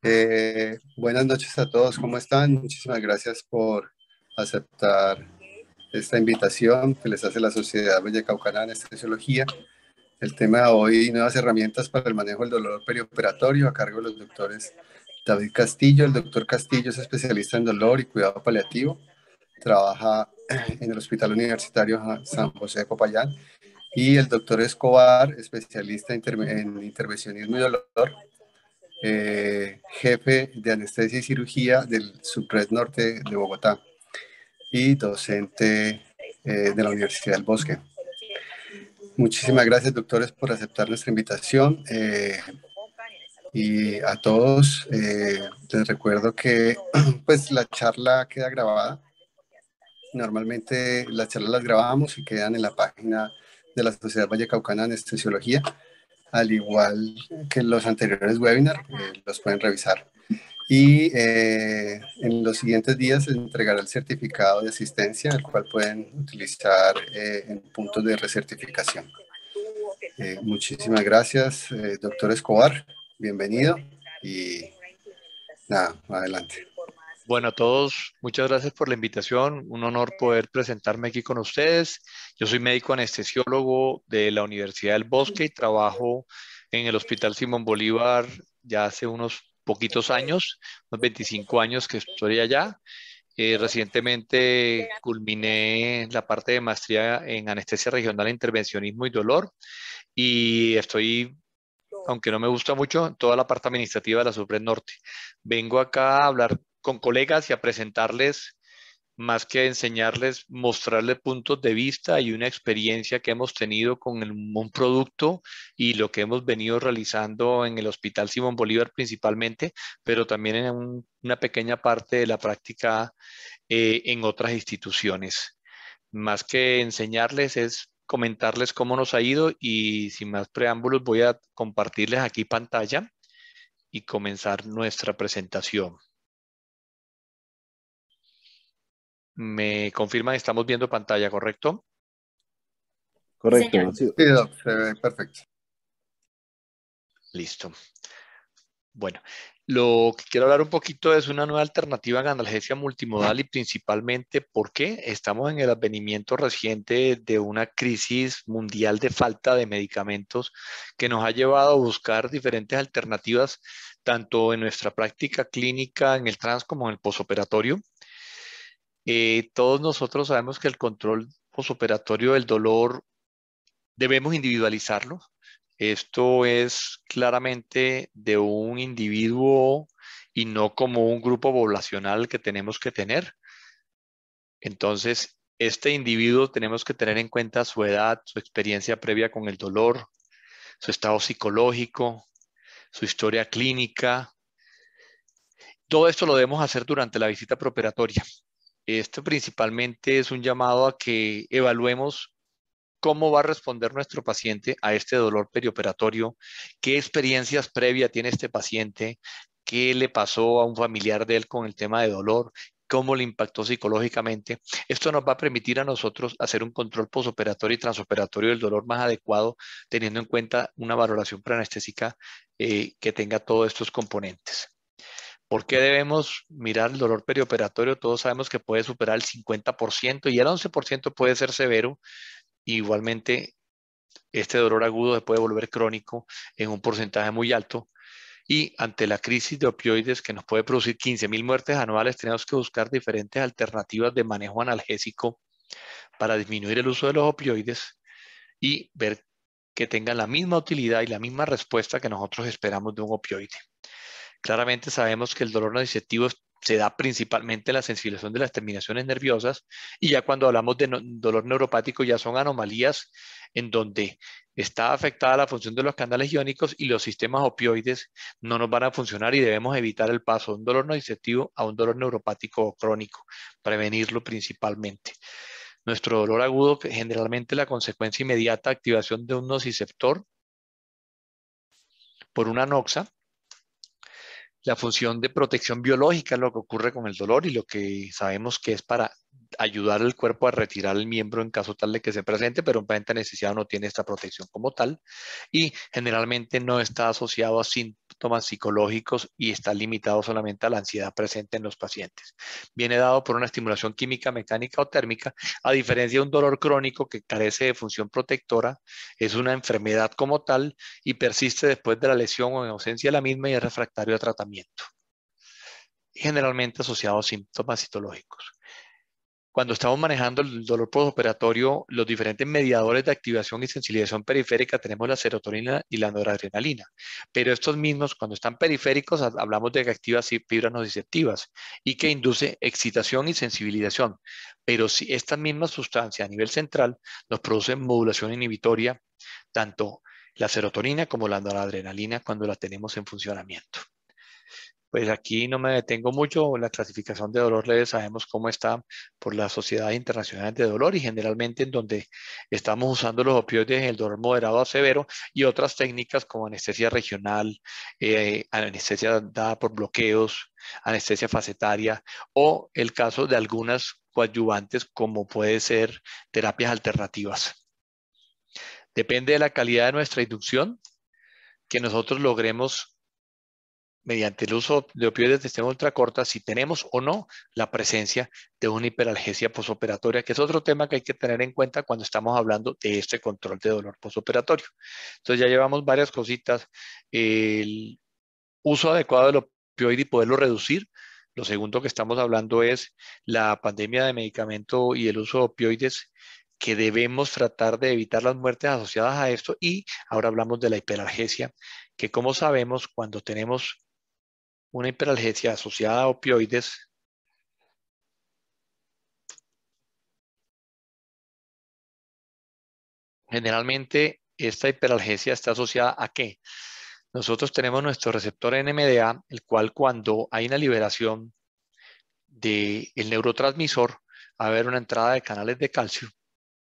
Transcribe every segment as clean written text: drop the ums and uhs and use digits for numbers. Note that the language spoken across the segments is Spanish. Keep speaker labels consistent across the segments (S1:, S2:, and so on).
S1: Buenas noches a todos, ¿cómo están? Muchísimas gracias por aceptar esta invitación que les hace la Sociedad Vallecaucana de Anestesiología. El tema de hoy, nuevas herramientas para el manejo del dolor perioperatorio, a cargo de los doctores David Castillo. El doctor Castillo es especialista en dolor y cuidado paliativo. Trabaja en el Hospital Universitario San José de Popayán. Y el doctor Escobar, especialista en intervencionismo y dolor, jefe de anestesia y cirugía del Subred Norte de Bogotá y docente de la Universidad del Bosque. Muchísimas gracias, doctores, por aceptar nuestra invitación. Y a todos les recuerdo que pues la charla queda grabada. Normalmente las charlas las grabamos y quedan en la página de la Sociedad Vallecaucana de Anestesiología, al igual que los anteriores webinars, los pueden revisar. Y en los siguientes días se entregará el certificado de asistencia, el cual pueden utilizar en puntos de recertificación. Muchísimas gracias, doctor Escobar. Bienvenido y nada, adelante.
S2: Bueno, a todos, muchas gracias por la invitación. Un honor poder presentarme aquí con ustedes. Yo soy médico anestesiólogo de la Universidad del Bosque y trabajo en el Hospital Simón Bolívar ya hace unos poquitos años, unos 25 años que estoy allá. Recientemente culminé la parte de maestría en anestesia regional, intervencionismo y dolor y estoy, aunque no me gusta mucho, toda la parte administrativa de la Supred Norte. Vengo acá a hablar con colegas y a presentarles, más que enseñarles, mostrarles puntos de vista y una experiencia que hemos tenido con un producto y lo que hemos venido realizando en el Hospital Simón Bolívar principalmente, pero también en una pequeña parte de la práctica en otras instituciones. Más que enseñarles es comentarles cómo nos ha ido y sin más preámbulos voy a compartirles aquí pantalla y comenzar nuestra presentación. Me confirman, estamos viendo pantalla, ¿correcto?
S3: Correcto, sí.
S1: Sí, doc, se ve perfecto.
S2: Listo. Bueno, lo que quiero hablar un poquito es una nueva alternativa en analgesia multimodal y principalmente porque estamos en el advenimiento reciente de una crisis mundial de falta de medicamentos que nos ha llevado a buscar diferentes alternativas tanto en nuestra práctica clínica en el trans como en el posoperatorio. Todos nosotros sabemos que el control posoperatorio del dolor debemos individualizarlo. Esto es claramente de un individuo y no como un grupo poblacional que tenemos que tener. Entonces, este individuo tenemos que tener en cuenta su edad, su experiencia previa con el dolor, su estado psicológico, su historia clínica. Todo esto lo debemos hacer durante la visita preoperatoria. Esto principalmente es un llamado a que evaluemos cómo va a responder nuestro paciente a este dolor perioperatorio, qué experiencias previas tiene este paciente, qué le pasó a un familiar de él con el tema de dolor, cómo le impactó psicológicamente. Esto nos va a permitir a nosotros hacer un control posoperatorio y transoperatorio del dolor más adecuado, teniendo en cuenta una valoración preanestésica que tenga todos estos componentes. ¿Por qué debemos mirar el dolor perioperatorio? Todos sabemos que puede superar el 50% y el 11% puede ser severo. Igualmente, este dolor agudo se puede volver crónico en un porcentaje muy alto. Y ante la crisis de opioides que nos puede producir 15.000 muertes anuales, tenemos que buscar diferentes alternativas de manejo analgésico para disminuir el uso de los opioides y ver que tengan la misma utilidad y la misma respuesta que nosotros esperamos de un opioide. Claramente sabemos que el dolor no disceptivo se da principalmente en la sensibilización de las terminaciones nerviosas y ya cuando hablamos de dolor neuropático ya son anomalías en donde está afectada la función de los canales iónicos y los sistemas opioides no nos van a funcionar y debemos evitar el paso de un dolor no disceptivo a un dolor neuropático o crónico, prevenirlo principalmente. Nuestro dolor agudo, que generalmente la consecuencia inmediata, activación de un nociceptor por una noxa. La función de protección biológica es lo que ocurre con el dolor y lo que sabemos que es para ayudar al cuerpo a retirar el miembro en caso tal de que se presente, pero un paciente anestesiado no tiene esta protección como tal y generalmente no está asociado a síntomas psicológicos y está limitado solamente a la ansiedad presente en los pacientes. Viene dado por una estimulación química, mecánica o térmica, a diferencia de un dolor crónico que carece de función protectora, es una enfermedad como tal y persiste después de la lesión o en ausencia de la misma y es refractario a tratamiento, generalmente asociado a síntomas citológicos. Cuando estamos manejando el dolor postoperatorio, los diferentes mediadores de activación y sensibilización periférica tenemos la serotonina y la noradrenalina, pero estos mismos, cuando están periféricos, hablamos de que activa fibras nociceptivas y que induce excitación y sensibilización, pero si estas mismas sustancias a nivel central nos producen modulación inhibitoria, tanto la serotonina como la noradrenalina cuando la tenemos en funcionamiento. Pues aquí no me detengo mucho, la clasificación de dolor leve sabemos cómo está por las sociedades internacionales de dolor y generalmente en donde estamos usando los opioides en el dolor moderado a severo y otras técnicas como anestesia regional, anestesia dada por bloqueos, anestesia facetaria o el caso de algunas coadyuvantes como puede ser terapias alternativas. Depende de la calidad de nuestra inducción que nosotros logremos mediante el uso de opioides de sistema ultracorta, si tenemos o no la presencia de una hiperalgesia posoperatoria, que es otro tema que hay que tener en cuenta cuando estamos hablando de este control de dolor posoperatorio. Entonces ya llevamos varias cositas. El uso adecuado del opioide y poderlo reducir. Lo segundo que estamos hablando es la pandemia de medicamento y el uso de opioides que debemos tratar de evitar las muertes asociadas a esto. Y ahora hablamos de la hiperalgesia, que como sabemos, cuando tenemos una hiperalgesia asociada a opioides, generalmente esta hiperalgesia está asociada a qué? Nosotros tenemos nuestro receptor NMDA, el cual cuando hay una liberación del neurotransmisor, va a haber una entrada de canales de calcio,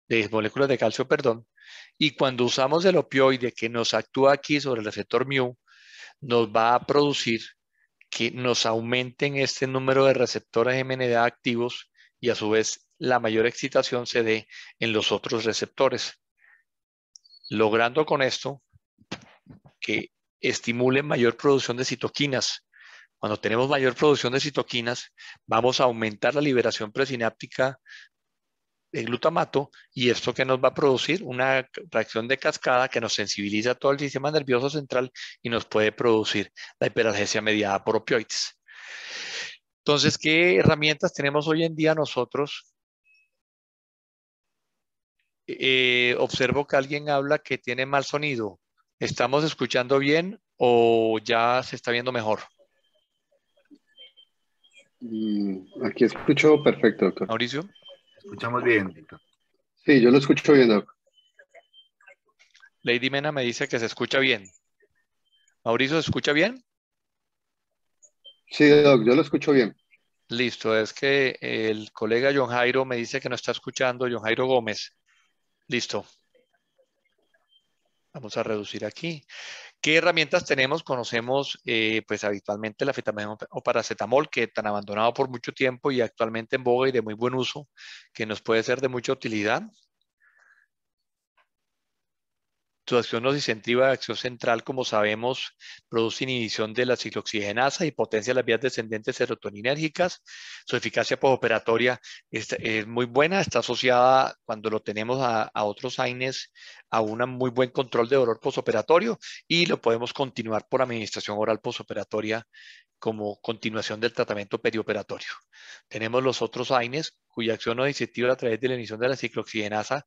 S2: de moléculas de calcio, perdón, y cuando usamos el opioide que nos actúa aquí sobre el receptor mu, nos va a producir que nos aumenten este número de receptores MNDA activos y a su vez la mayor excitación se dé en los otros receptores, logrando con esto que estimule mayor producción de citoquinas. Cuando tenemos mayor producción de citoquinas, vamos a aumentar la liberación presináptica de glutamato y esto que nos va a producir una reacción de cascada que nos sensibiliza todo el sistema nervioso central y nos puede producir la hiperalgesia mediada por opioides. Entonces, ¿qué herramientas tenemos hoy en día nosotros? Observo que alguien habla que tiene mal sonido. ¿Estamos escuchando bien o ya se está viendo mejor?
S1: Aquí escucho perfecto, doctor.
S2: Mauricio,
S3: Escuchamos bien, Víctor.
S1: Sí, yo lo escucho bien, doc.
S2: Lady Mena me dice que se escucha bien. Mauricio, ¿se escucha bien?
S1: Sí, doc, yo lo escucho bien.
S2: Listo, es que el colega John Jairo me dice que no está escuchando, John Jairo Gómez. Listo, vamos a reducir aquí. ¿Qué herramientas tenemos? Conocemos pues habitualmente la fetamina o paracetamol, que tan abandonado por mucho tiempo y actualmente en boga y de muy buen uso, que nos puede ser de mucha utilidad. Su acción nociceptiva de acción central, como sabemos, produce inhibición de la ciclooxigenasa y potencia las vías descendentes serotoninérgicas. Su eficacia postoperatoria es muy buena, está asociada cuando lo tenemos a otros AINES a un muy buen control de dolor postoperatorio y lo podemos continuar por administración oral postoperatoria como continuación del tratamiento perioperatorio. Tenemos los otros AINES cuya acción nociceptiva a través de la inhibición de la ciclooxigenasa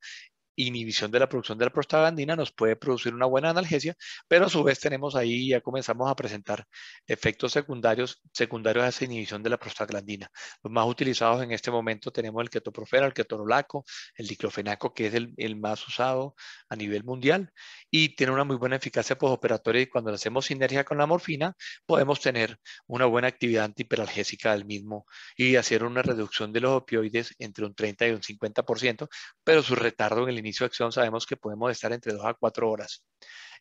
S2: inhibición de la producción de la prostaglandina nos puede producir una buena analgesia, pero a su vez tenemos ahí, ya comenzamos a presentar efectos secundarios a esa inhibición de la prostaglandina. Los más utilizados en este momento tenemos el ketoprofeno, el ketorolaco, el diclofenaco, que es el más usado a nivel mundial y tiene una muy buena eficacia postoperatoria y cuando hacemos sinergia con la morfina podemos tener una buena actividad antihiperalgésica del mismo y hacer una reducción de los opioides entre un 30 y un 50%, pero su retardo en el inicio de acción sabemos que podemos estar entre 2 a 4 horas.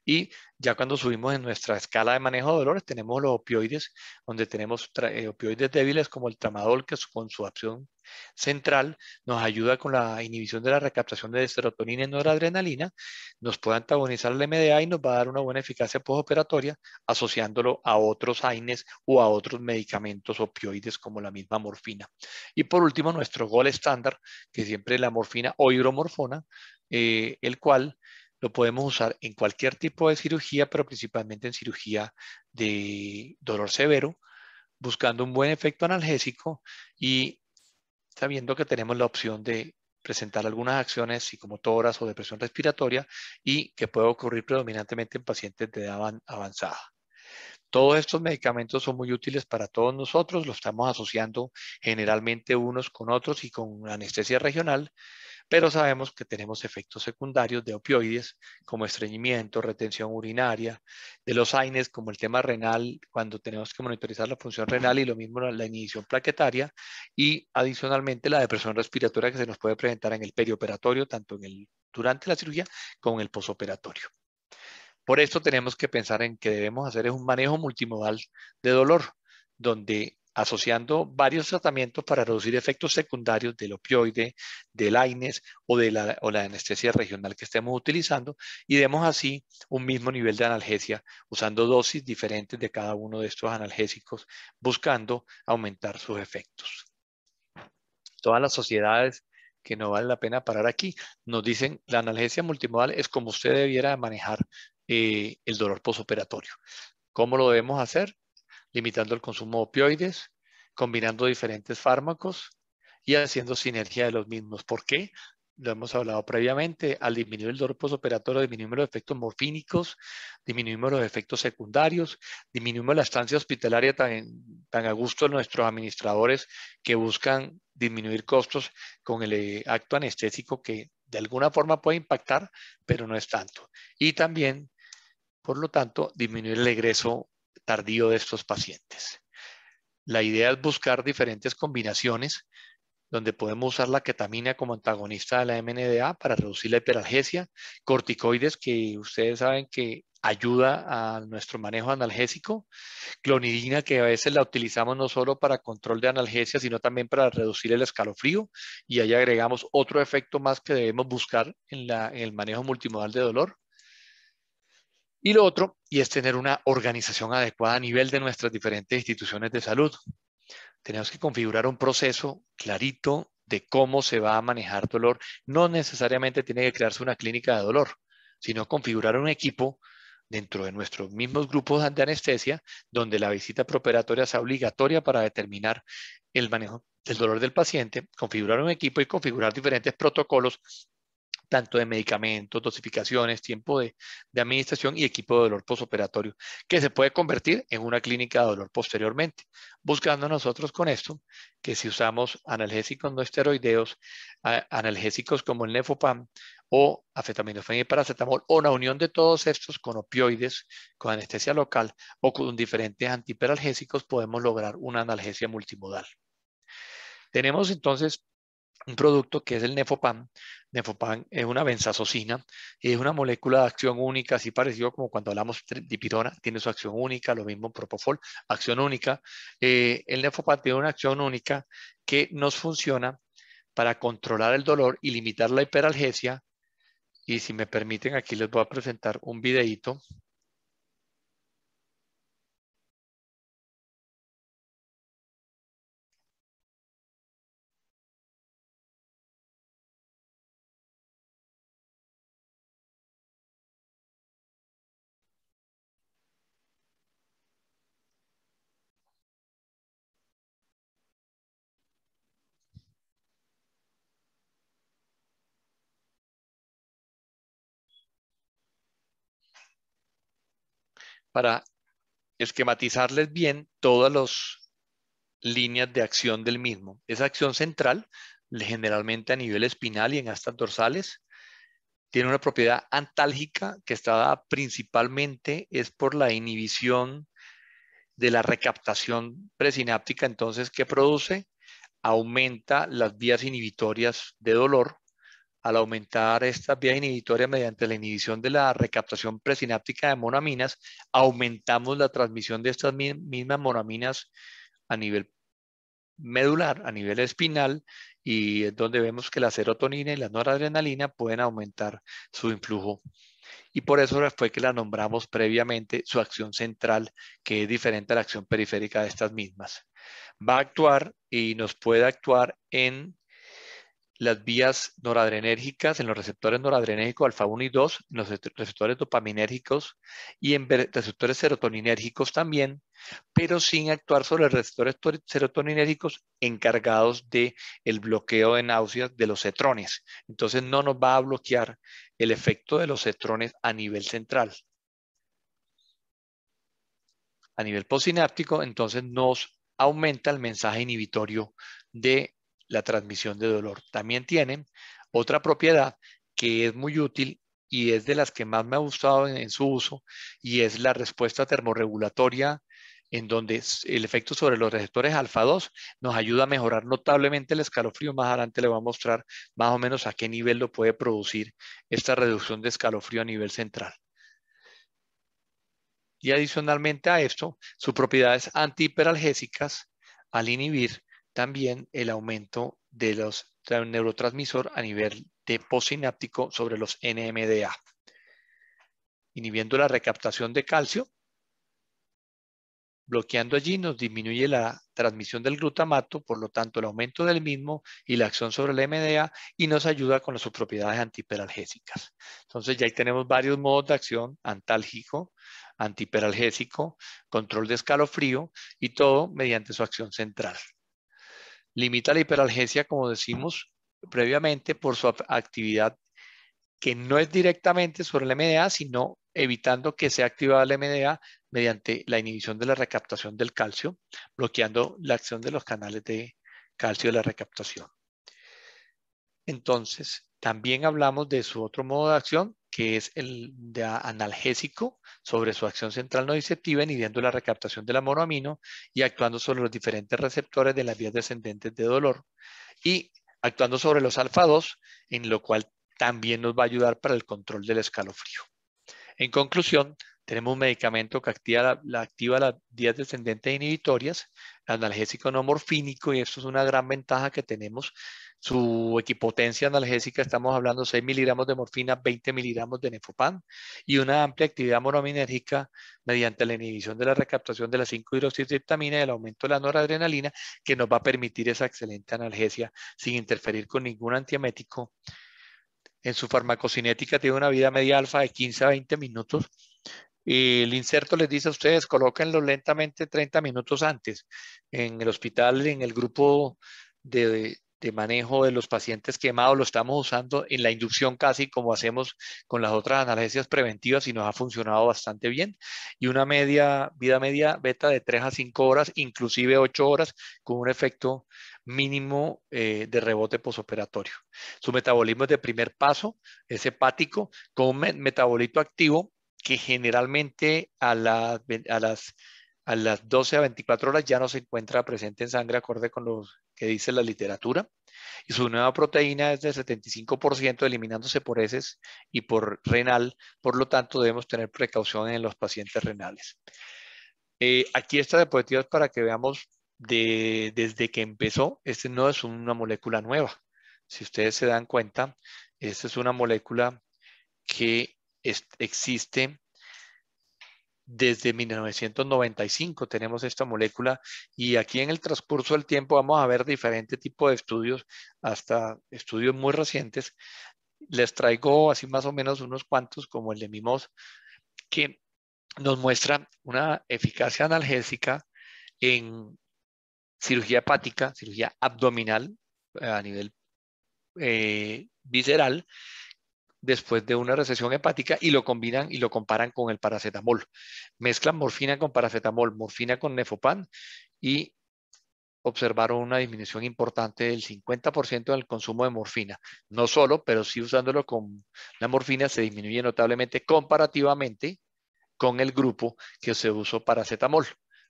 S2: Y ya cuando subimos en nuestra escala de manejo de dolores, tenemos los opioides, donde tenemos opioides débiles como el tramadol, que con su acción central, nos ayuda con la inhibición de la recaptación de serotonina y noradrenalina, nos puede antagonizar el MDA y nos va a dar una buena eficacia postoperatoria asociándolo a otros AINES o a otros medicamentos opioides como la misma morfina. Y por último, nuestro gol estándar, que siempre es la morfina o hidromorfona, el cual lo podemos usar en cualquier tipo de cirugía, pero principalmente en cirugía de dolor severo, buscando un buen efecto analgésico y sabiendo que tenemos la opción de presentar algunas acciones psicomotoras o depresión respiratoria y que puede ocurrir predominantemente en pacientes de edad avanzada. Todos estos medicamentos son muy útiles para todos nosotros, los estamos asociando generalmente unos con otros y con anestesia regional, pero sabemos que tenemos efectos secundarios de opioides como estreñimiento, retención urinaria, de los AINES como el tema renal cuando tenemos que monitorizar la función renal y lo mismo la inhibición plaquetaria y adicionalmente la depresión respiratoria que se nos puede presentar en el perioperatorio, tanto durante la cirugía como en el posoperatorio. Por esto tenemos que pensar en que debemos hacer es un manejo multimodal de dolor, donde asociando varios tratamientos para reducir efectos secundarios del opioide, del AINES o de la anestesia regional que estemos utilizando y demos así un mismo nivel de analgesia usando dosis diferentes de cada uno de estos analgésicos, buscando aumentar sus efectos. Todas las sociedades que no vale la pena parar aquí, nos dicen la analgesia multimodal es como usted debiera manejar el dolor postoperatorio. ¿Cómo lo debemos hacer? Limitando el consumo de opioides, combinando diferentes fármacos y haciendo sinergia de los mismos. ¿Por qué? Lo hemos hablado previamente, al disminuir el dolor postoperatorio disminuimos los efectos morfínicos, disminuimos los efectos secundarios, disminuimos la estancia hospitalaria tan a gusto de nuestros administradores que buscan disminuir costos con el acto anestésico que de alguna forma puede impactar, pero no es tanto. Y también, por lo tanto, disminuir el egreso tardío de estos pacientes. La idea es buscar diferentes combinaciones donde podemos usar la ketamina como antagonista de la MNDA para reducir la hiperalgesia, corticoides que ustedes saben que ayuda a nuestro manejo analgésico, clonidina que a veces la utilizamos no solo para control de analgesia, sino también para reducir el escalofrío y ahí agregamos otro efecto más que debemos buscar en el manejo multimodal de dolor. Y lo otro, y es tener una organización adecuada a nivel de nuestras diferentes instituciones de salud. Tenemos que configurar un proceso clarito de cómo se va a manejar dolor. No necesariamente tiene que crearse una clínica de dolor, sino configurar un equipo dentro de nuestros mismos grupos de anestesia, donde la visita preoperatoria sea obligatoria para determinar el manejo del dolor del paciente, configurar un equipo y configurar diferentes protocolos tanto de medicamentos, dosificaciones, tiempo de administración y equipo de dolor postoperatorio, que se puede convertir en una clínica de dolor posteriormente, buscando nosotros con esto que si usamos analgésicos no esteroideos, analgésicos como el Nefopam o afetaminofén y paracetamol, o la unión de todos estos con opioides, con anestesia local o con diferentes antihiperalgésicos, podemos lograr una analgesia multimodal. Tenemos entonces un producto que es el Nefopam. Nefopam es una benzazosina, es una molécula de acción única, así parecido como cuando hablamos de dipirona, tiene su acción única, lo mismo Propofol, acción única. El Nefopam tiene una acción única que nos funciona para controlar el dolor y limitar la hiperalgesia. Y si me permiten, aquí les voy a presentar un videíto. Para esquematizarles bien todas las líneas de acción del mismo. Esa acción central, generalmente a nivel espinal y en astas dorsales, tiene una propiedad antálgica que está dada principalmente es por la inhibición de la recaptación presináptica. Entonces, ¿qué produce? Aumenta las vías inhibitorias de dolor. Al aumentar estas vías inhibitorias mediante la inhibición de la recaptación presináptica de monaminas, aumentamos la transmisión de estas mismas monaminas a nivel medular, a nivel espinal, y es donde vemos que la serotonina y la noradrenalina pueden aumentar su influjo. Y por eso fue que la nombramos previamente su acción central, que es diferente a la acción periférica de estas mismas. Va a actuar y nos puede actuar en las vías noradrenérgicas, en los receptores noradrenérgicos alfa 1 y 2, en los receptores dopaminérgicos y en receptores serotoninérgicos también, pero sin actuar sobre los receptores serotoninérgicos encargados del bloqueo de náuseas de los cetrones. Entonces no nos va a bloquear el efecto de los cetrones a nivel central. A nivel postsináptico, entonces nos aumenta el mensaje inhibitorio de la transmisión de dolor. También tienen otra propiedad que es muy útil y es de las que más me ha gustado en su uso, y es la respuesta termorregulatoria, en donde el efecto sobre los receptores alfa 2 nos ayuda a mejorar notablemente el escalofrío. Más adelante le voy a mostrar más o menos a qué nivel lo puede producir esta reducción de escalofrío a nivel central. Y adicionalmente a esto, sus propiedades antihiperalgésicas al inhibir también el aumento de los neurotransmisor a nivel de postsináptico sobre los NMDA. Inhibiendo la recaptación de calcio, bloqueando allí nos disminuye la transmisión del glutamato, por lo tanto el aumento del mismo y la acción sobre el MDA, y nos ayuda con sus propiedades antihiperalgésicas. Entonces ya ahí tenemos varios modos de acción: antálgico, antihiperalgésico, control de escalofrío, y todo mediante su acción central. Limita la hiperalgesia, como decimos previamente, por su actividad que no es directamente sobre el MDA, sino evitando que sea activada el MDA mediante la inhibición de la recaptación del calcio, bloqueando la acción de los canales de calcio de la recaptación. Entonces, también hablamos de su otro modo de acción, que es el de analgésico, sobre su acción central nociceptiva, inhibiendo la recaptación de la monoamino y actuando sobre los diferentes receptores de las vías descendentes de dolor, y actuando sobre los alfa 2, en lo cual también nos va a ayudar para el control del escalofrío. En conclusión, tenemos un medicamento que activa las vías descendentes inhibitorias, analgésico no morfínico, y esto es una gran ventaja que tenemos. Su equipotencia analgésica, estamos hablando 6 miligramos de morfina, 20 miligramos de nefopam, y una amplia actividad monoaminérgica mediante la inhibición de la recaptación de la 5-hidroxitriptamina y el aumento de la noradrenalina, que nos va a permitir esa excelente analgesia sin interferir con ningún antiemético. En su farmacocinética tiene una vida media alfa de 15 a 20 minutos. Y el inserto les dice a ustedes, colóquenlo lentamente 30 minutos antes. En el hospital, en el grupo de manejo de los pacientes quemados, lo estamos usando en la inducción casi como hacemos con las otras analgesias preventivas, y nos ha funcionado bastante bien. Y una vida media beta de 3 a 5 horas, inclusive 8 horas, con un efecto mínimo de rebote posoperatorio. Su metabolismo es de primer paso, es hepático, con un metabolito activo que generalmente a las 12 a 24 horas ya no se encuentra presente en sangre, acorde con lo que dice la literatura. Y su nueva proteína es del 75%, eliminándose por heces y por renal. Por lo tanto, debemos tener precaución en los pacientes renales. Aquí está diapositivas para que veamos desde que empezó. Este no es una molécula nueva. Si ustedes se dan cuenta, esta es una molécula que existe desde 1995. Tenemos esta molécula, y aquí en el transcurso del tiempo vamos a ver diferentes tipos de estudios, hasta estudios muy recientes. Les traigo así más o menos unos cuantos, como el de Mimos, que nos muestra una eficacia analgésica en cirugía hepática, cirugía abdominal a nivel visceral, después de una recesión hepática, y lo combinan y lo comparan con el paracetamol. Mezclan morfina con paracetamol, morfina con nefopam, y observaron una disminución importante del 50% del consumo de morfina. No solo, pero sí usándolo con la morfina se disminuye notablemente comparativamente con el grupo que se usó paracetamol,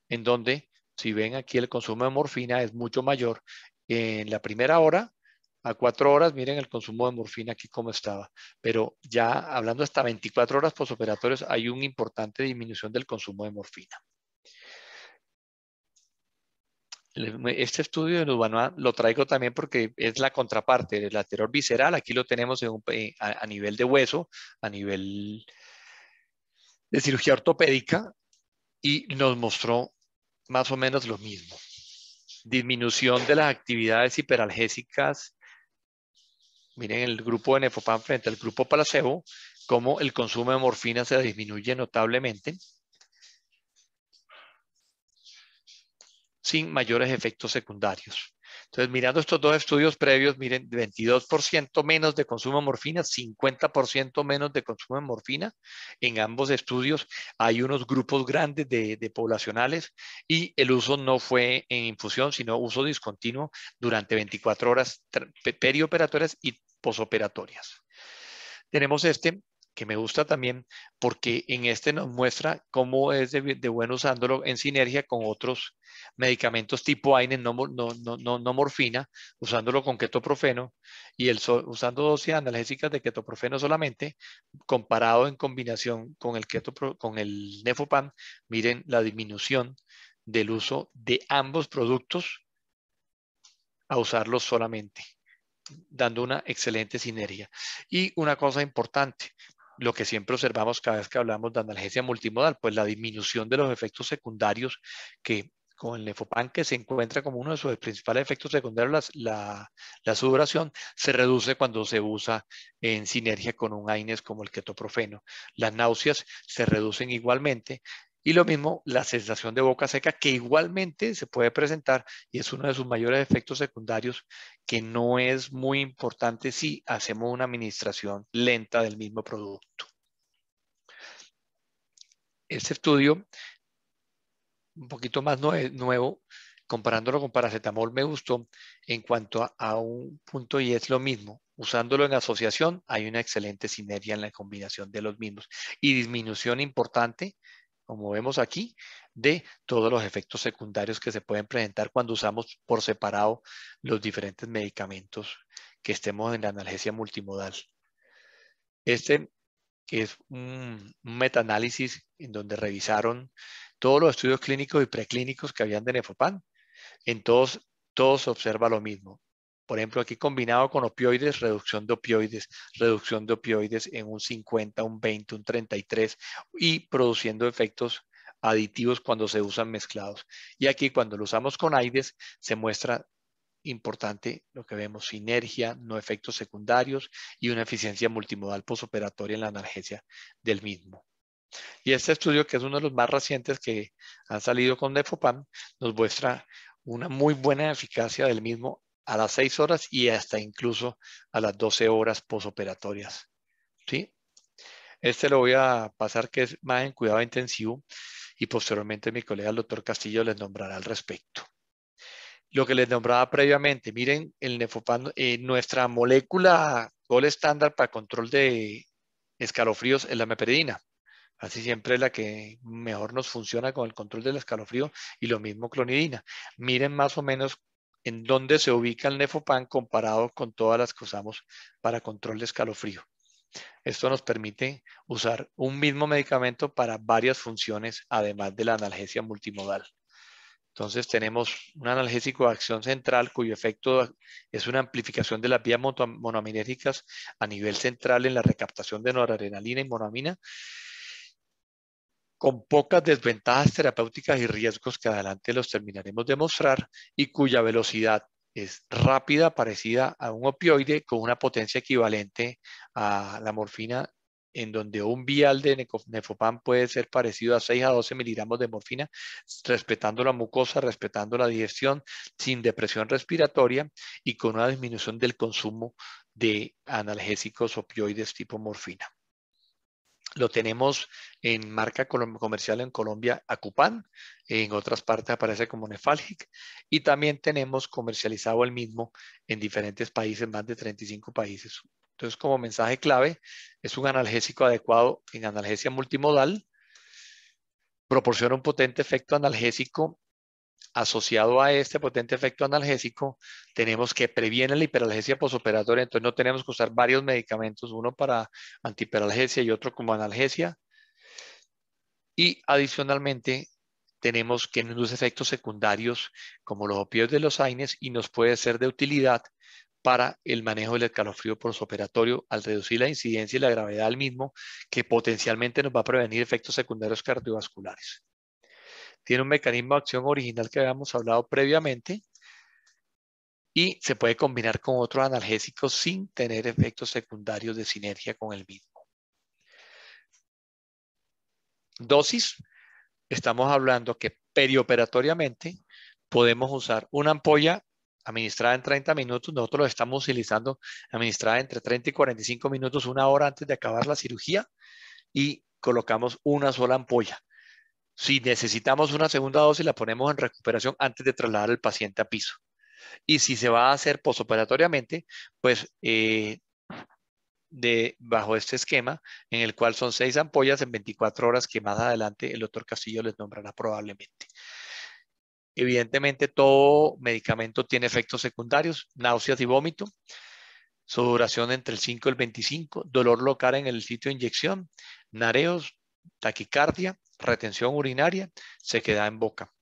S2: en donde, si ven aquí, el consumo de morfina es mucho mayor en la primera hora. A 4 horas, miren el consumo de morfina aquí cómo estaba. Pero ya hablando hasta 24 horas posoperatorios, hay una importante disminución del consumo de morfina. Este estudio de Nubanua lo traigo también porque es la contraparte del lateral visceral. Aquí lo tenemos a nivel de hueso, a nivel de cirugía ortopédica, y nos mostró más o menos lo mismo. Disminución de las actividades hiperalgésicas. Miren el grupo de Nefopam frente al grupo placebo, cómo el consumo de morfina se disminuye notablemente sin mayores efectos secundarios. Entonces, mirando estos dos estudios previos, miren, 22% menos de consumo de morfina, 50% menos de consumo de morfina. En ambos estudios hay unos grupos grandes de poblacionales y el uso no fue en infusión, sino uso discontinuo durante 24 horas perioperatorias y posoperatorias. Tenemos este que me gusta también porque en este nos muestra cómo es de bueno usándolo en sinergia con otros medicamentos tipo AINES, no morfina, usándolo con ketoprofeno y usando dosis analgésicas de ketoprofeno solamente, comparado en combinación con con el Nefopam, miren la disminución del uso de ambos productos a usarlos solamente, dando una excelente sinergia. Y una cosa importante, lo que siempre observamos cada vez que hablamos de analgesia multimodal, pues la disminución de los efectos secundarios que con el Nefopam, que se encuentra como uno de sus principales efectos secundarios, la sudoración, se reduce cuando se usa en sinergia con un AINES como el ketoprofeno. Las náuseas se reducen igualmente. Y lo mismo, la sensación de boca seca, que igualmente se puede presentar y es uno de sus mayores efectos secundarios, que no es muy importante si hacemos una administración lenta del mismo producto. Este estudio, un poquito más nuevo, comparándolo con paracetamol, me gustó en cuanto a un punto y es lo mismo. Usándolo en asociación, hay una excelente sinergia en la combinación de los mismos y disminución importante, como vemos aquí, de todos los efectos secundarios que se pueden presentar cuando usamos por separado los diferentes medicamentos que estemos en la analgesia multimodal. Este es un metaanálisis en donde revisaron todos los estudios clínicos y preclínicos que habían de Nefopam. En todos se observa lo mismo. Por ejemplo, aquí combinado con opioides, reducción de opioides en un 50, un 20, un 33 y produciendo efectos aditivos cuando se usan mezclados. Y aquí cuando lo usamos con AIDES se muestra importante lo que vemos, sinergia, no efectos secundarios y una eficiencia multimodal posoperatoria en la analgesia del mismo. Y este estudio, que es uno de los más recientes que han salido con Nefopam, nos muestra una muy buena eficacia del mismo a las 6 horas y hasta incluso a las 12 horas posoperatorias. ¿Sí? Este lo voy a pasar, que es más en cuidado intensivo, y posteriormente mi colega el doctor Castillo les nombrará al respecto. Lo que les nombraba previamente, miren, el Nefopam, nuestra molécula gol estándar para control de escalofríos es la meperidina. Así siempre es la que mejor nos funciona con el control del escalofrío y lo mismo clonidina. Miren más o menos en dónde se ubica el Nefopam comparado con todas las que usamos para control de escalofrío. Esto nos permite usar un mismo medicamento para varias funciones, además de la analgesia multimodal. Entonces tenemos un analgésico de acción central cuyo efecto es una amplificación de las vías monoaminérgicas a nivel central en la recaptación de noradrenalina y monoamina, con pocas desventajas terapéuticas y riesgos que adelante los terminaremos de mostrar, y cuya velocidad es rápida, parecida a un opioide, con una potencia equivalente a la morfina, en donde un vial de Nefopam puede ser parecido a 6 a 12 miligramos de morfina, respetando la mucosa, respetando la digestión, sin depresión respiratoria y con una disminución del consumo de analgésicos opioides tipo morfina. Lo tenemos en marca comercial en Colombia, Acupan, en otras partes aparece como Nefalgic, y también tenemos comercializado el mismo en diferentes países, más de 35 países. Entonces, como mensaje clave, es un analgésico adecuado en analgesia multimodal, proporciona un potente efecto analgésico. Asociado a este potente efecto analgésico, tenemos que previene la hiperalgesia posoperatoria, entonces no tenemos que usar varios medicamentos, uno para antihiperalgesia y otro como analgesia. Y adicionalmente tenemos que no induce efectos secundarios como los opioides de los AINES y nos puede ser de utilidad para el manejo del escalofrío postoperatorio al reducir la incidencia y la gravedad del mismo, que potencialmente nos va a prevenir efectos secundarios cardiovasculares. Tiene un mecanismo de acción original que habíamos hablado previamente y se puede combinar con otros analgésicos sin tener efectos secundarios de sinergia con el mismo. Dosis, estamos hablando que perioperatoriamente podemos usar una ampolla administrada en 30 minutos. Nosotros lo estamos utilizando administrada entre 30 y 45 minutos, una hora antes de acabar la cirugía, y colocamos una sola ampolla. Si necesitamos una segunda dosis, la ponemos en recuperación antes de trasladar al paciente a piso. Y si se va a hacer posoperatoriamente, pues bajo este esquema, en el cual son 6 ampollas en 24 horas, que más adelante el doctor Castillo les nombrará probablemente. Evidentemente, todo medicamento tiene efectos secundarios, náuseas y vómito, su duración entre el 5 y el 25, dolor local en el sitio de inyección, mareos, taquicardia, retención urinaria, sequedad en boca.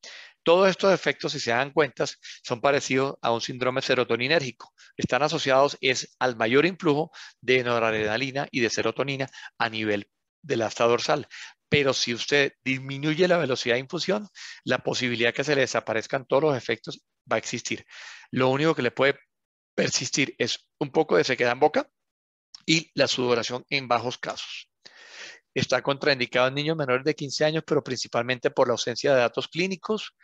S2: Todos estos efectos, si se dan cuenta, son parecidos a un síndrome serotoninérgico. Están asociados al mayor influjo de noradrenalina y de serotonina a nivel del asta dorsal. Pero si usted disminuye la velocidad de infusión, la posibilidad que se le desaparezcan todos los efectos va a existir. Lo único que le puede persistir es un poco de sequedad en boca y la sudoración en bajos casos. Está contraindicado en niños menores de 15 años, pero principalmente por la ausencia de datos clínicos.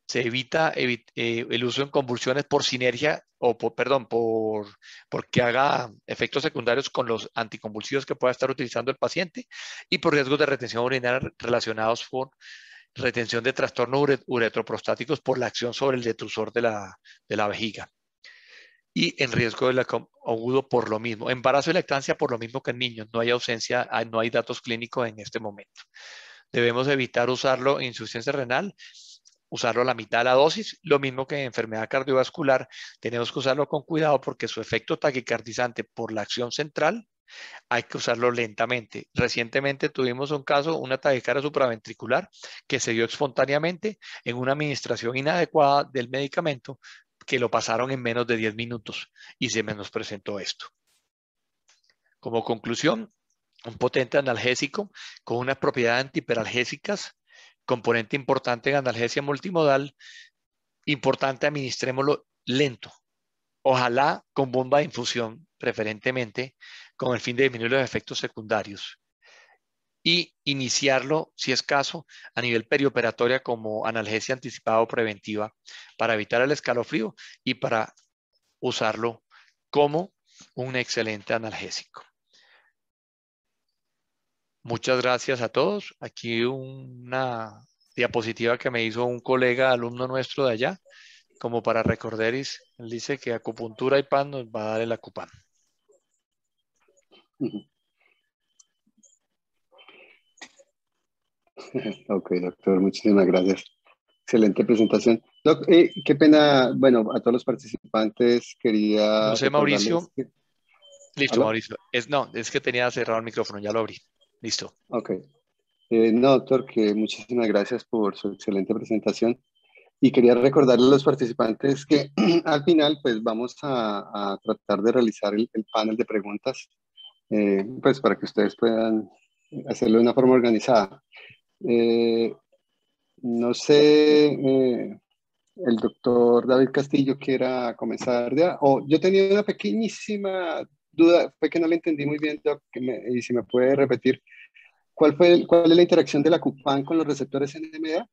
S2: Se evita el uso en convulsiones por sinergia o porque haga efectos secundarios con los anticonvulsivos que pueda estar utilizando el paciente, y por riesgos de retención urinaria relacionados con retención de trastornos uretroprostáticos por la acción sobre el detrusor de la vejiga. Y en riesgo del agudo por lo mismo. Embarazo y lactancia por lo mismo que en niños. No hay ausencia, no hay datos clínicos en este momento. Debemos evitar usarlo en insuficiencia renal, usarlo a la mitad de la dosis. Lo mismo que en enfermedad cardiovascular, tenemos que usarlo con cuidado porque su efecto taquicardizante por la acción central hay que usarlo lentamente. Recientemente tuvimos un caso, una taquicardia supraventricular que se dio espontáneamente en una administración inadecuada del medicamento, que lo pasaron en menos de 10 minutos y se nos presentó esto. Como conclusión, un potente analgésico con unas propiedades antihiperalgésicas, componente importante en analgesia multimodal, importante administrémoslo lento, ojalá con bomba de infusión, preferentemente, con el fin de disminuir los efectos secundarios. Y iniciarlo, si es caso, a nivel perioperatoria como analgesia anticipada o preventiva para evitar el escalofrío y para usarlo como un excelente analgésico. Muchas gracias a todos. Aquí una diapositiva que me hizo un colega, alumno nuestro de allá, como para recorderis. Él dice que acupuntura y pan nos va a dar el acupan.
S1: Ok, doctor, muchísimas gracias. Excelente presentación. Doc, qué pena, bueno, a todos los participantes
S2: No
S1: quería
S2: sé, Mauricio.
S1: recordarles que...
S2: Listo,
S1: ¿Aló?
S2: Mauricio. No, es que tenía cerrado el micrófono, ya lo abrí. Listo.
S1: Ok. No, doctor, que muchísimas gracias por su excelente presentación. Y quería recordarle a los participantes que al final, pues vamos a tratar de realizar el panel de preguntas, pues para que ustedes puedan hacerlo de una forma organizada. No sé, el doctor David Castillo quiera comenzar ya. O yo tenía una pequeñísima duda, fue que no le entendí muy bien, doc, y si me puede repetir, ¿cuál es la interacción de la CUPAN con los receptores NMDA?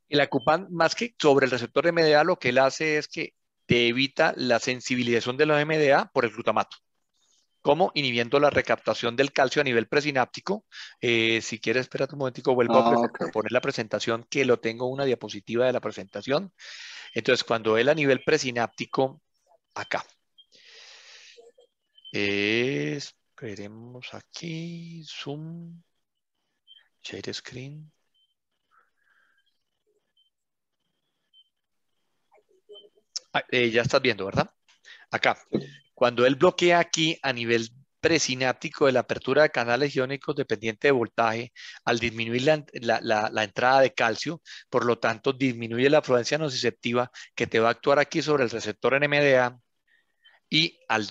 S2: El acupan, más que sobre el receptor MDA, lo que él hace es que te evita la sensibilización de los MDA por el glutamato. ¿Cómo? Inhibiendo la recaptación del calcio a nivel presináptico. Si quieres, espérate un momentico, vuelvo a
S1: Ok.
S2: poner la presentación, que lo tengo una diapositiva de la presentación. Entonces, cuando él a nivel presináptico, acá, queremos aquí, zoom, share screen. Ya estás viendo, ¿verdad? Acá. Cuando él bloquea aquí a nivel presináptico de la apertura de canales iónicos dependiente de voltaje al disminuir la entrada de calcio, por lo tanto disminuye la afluencia nociceptiva que te va a actuar aquí sobre el receptor NMDA y al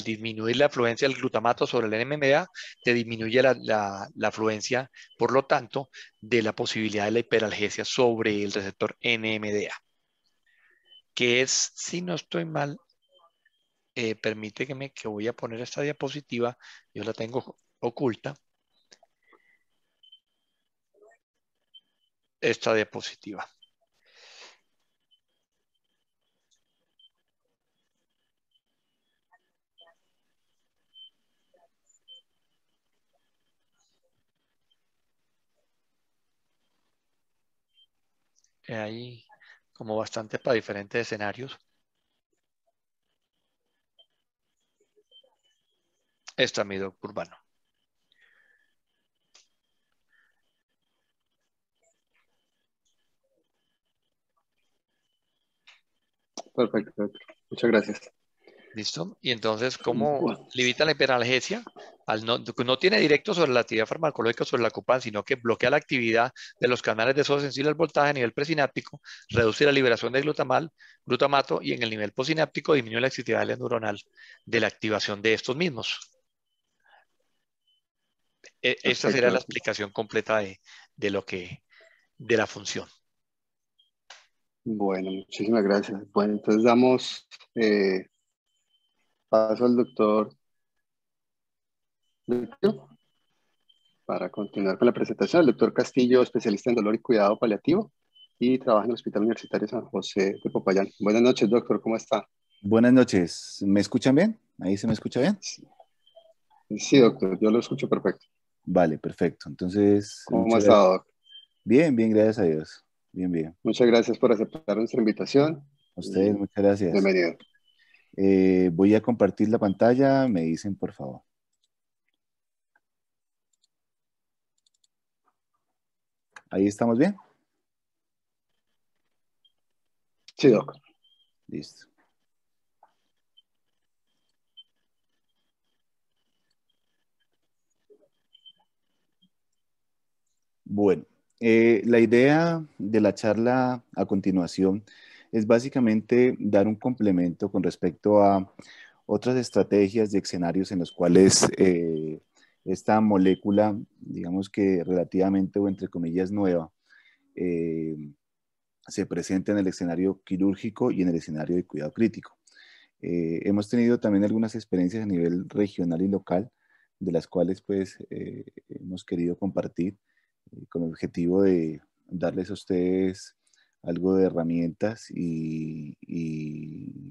S2: disminuir la afluencia del glutamato sobre el NMDA, te disminuye la afluencia, por lo tanto, de la posibilidad de la hiperalgesia sobre el receptor NMDA, que es, si no estoy mal, permíteme que voy a poner esta diapositiva, yo la tengo oculta, esta diapositiva. Hay como bastante para diferentes escenarios. Esta mi doc urbano.
S1: Perfecto, doctor. Muchas gracias.
S2: ¿Listo? Y entonces, ¿cómo
S1: Bueno,
S2: limita la hiperalgesia? No tiene directo sobre la actividad farmacológica sobre la COPAN, sino que bloquea la actividad de los canales de sodio sensible al voltaje a nivel presináptico, reduce la liberación de glutamato y en el nivel postsináptico disminuye la excitabilidad neuronal de la activación de estos mismos. Esta sería
S1: perfecto,
S2: la
S1: doctor.
S2: explicación completa de la función.
S1: Bueno, muchísimas gracias. Bueno, entonces damos paso al doctor para continuar con la presentación. El doctor Castillo, especialista en dolor y cuidado paliativo y trabaja en el Hospital Universitario San José de Popayán. Buenas noches, doctor, ¿cómo está?
S4: Buenas noches. ¿Me escuchan bien? ¿Ahí se me escucha bien?
S1: Sí, doctor, yo lo escucho perfecto.
S4: Vale, perfecto. Entonces,
S1: ¿Cómo ha
S4: muchas gracias.
S1: estado, doctor?
S4: Bien, bien, gracias a Dios. Bien, bien.
S1: Muchas gracias por aceptar nuestra invitación
S4: A ustedes,
S1: y
S4: muchas gracias.
S1: bienvenido.
S4: Voy a compartir la pantalla. Me dicen, por favor. ¿Ahí estamos bien?
S1: Sí, doctor.
S4: Listo. Bueno, la idea de la charla a continuación es básicamente dar un complemento con respecto a otras estrategias y escenarios en los cuales esta molécula, digamos que relativamente o entre comillas nueva, eh, se presenta en el escenario quirúrgico y en el escenario de cuidado crítico. Hemos tenido también algunas experiencias a nivel regional y local, de las cuales pues hemos querido compartir con el objetivo de darles a ustedes algo de herramientas y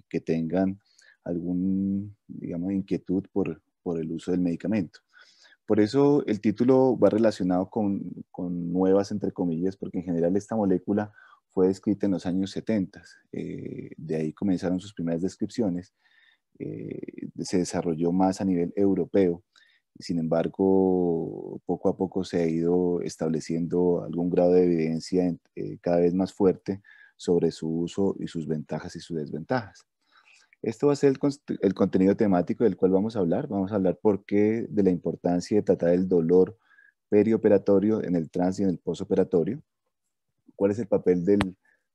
S4: que tengan algún, digamos, inquietud por el uso del medicamento. Por eso el título va relacionado con nuevas, entre comillas, porque en general esta molécula fue descrita en los años 70. De ahí comenzaron sus primeras descripciones. Se desarrolló más a nivel europeo. Sin embargo, poco a poco se ha ido estableciendo algún grado de evidencia cada vez más fuerte sobre su uso y sus ventajas y sus desventajas. Esto va a ser el contenido temático del cual vamos a hablar. Vamos a hablar por qué de la importancia de tratar el dolor perioperatorio en el trans y en el postoperatorio. ¿Cuál es el papel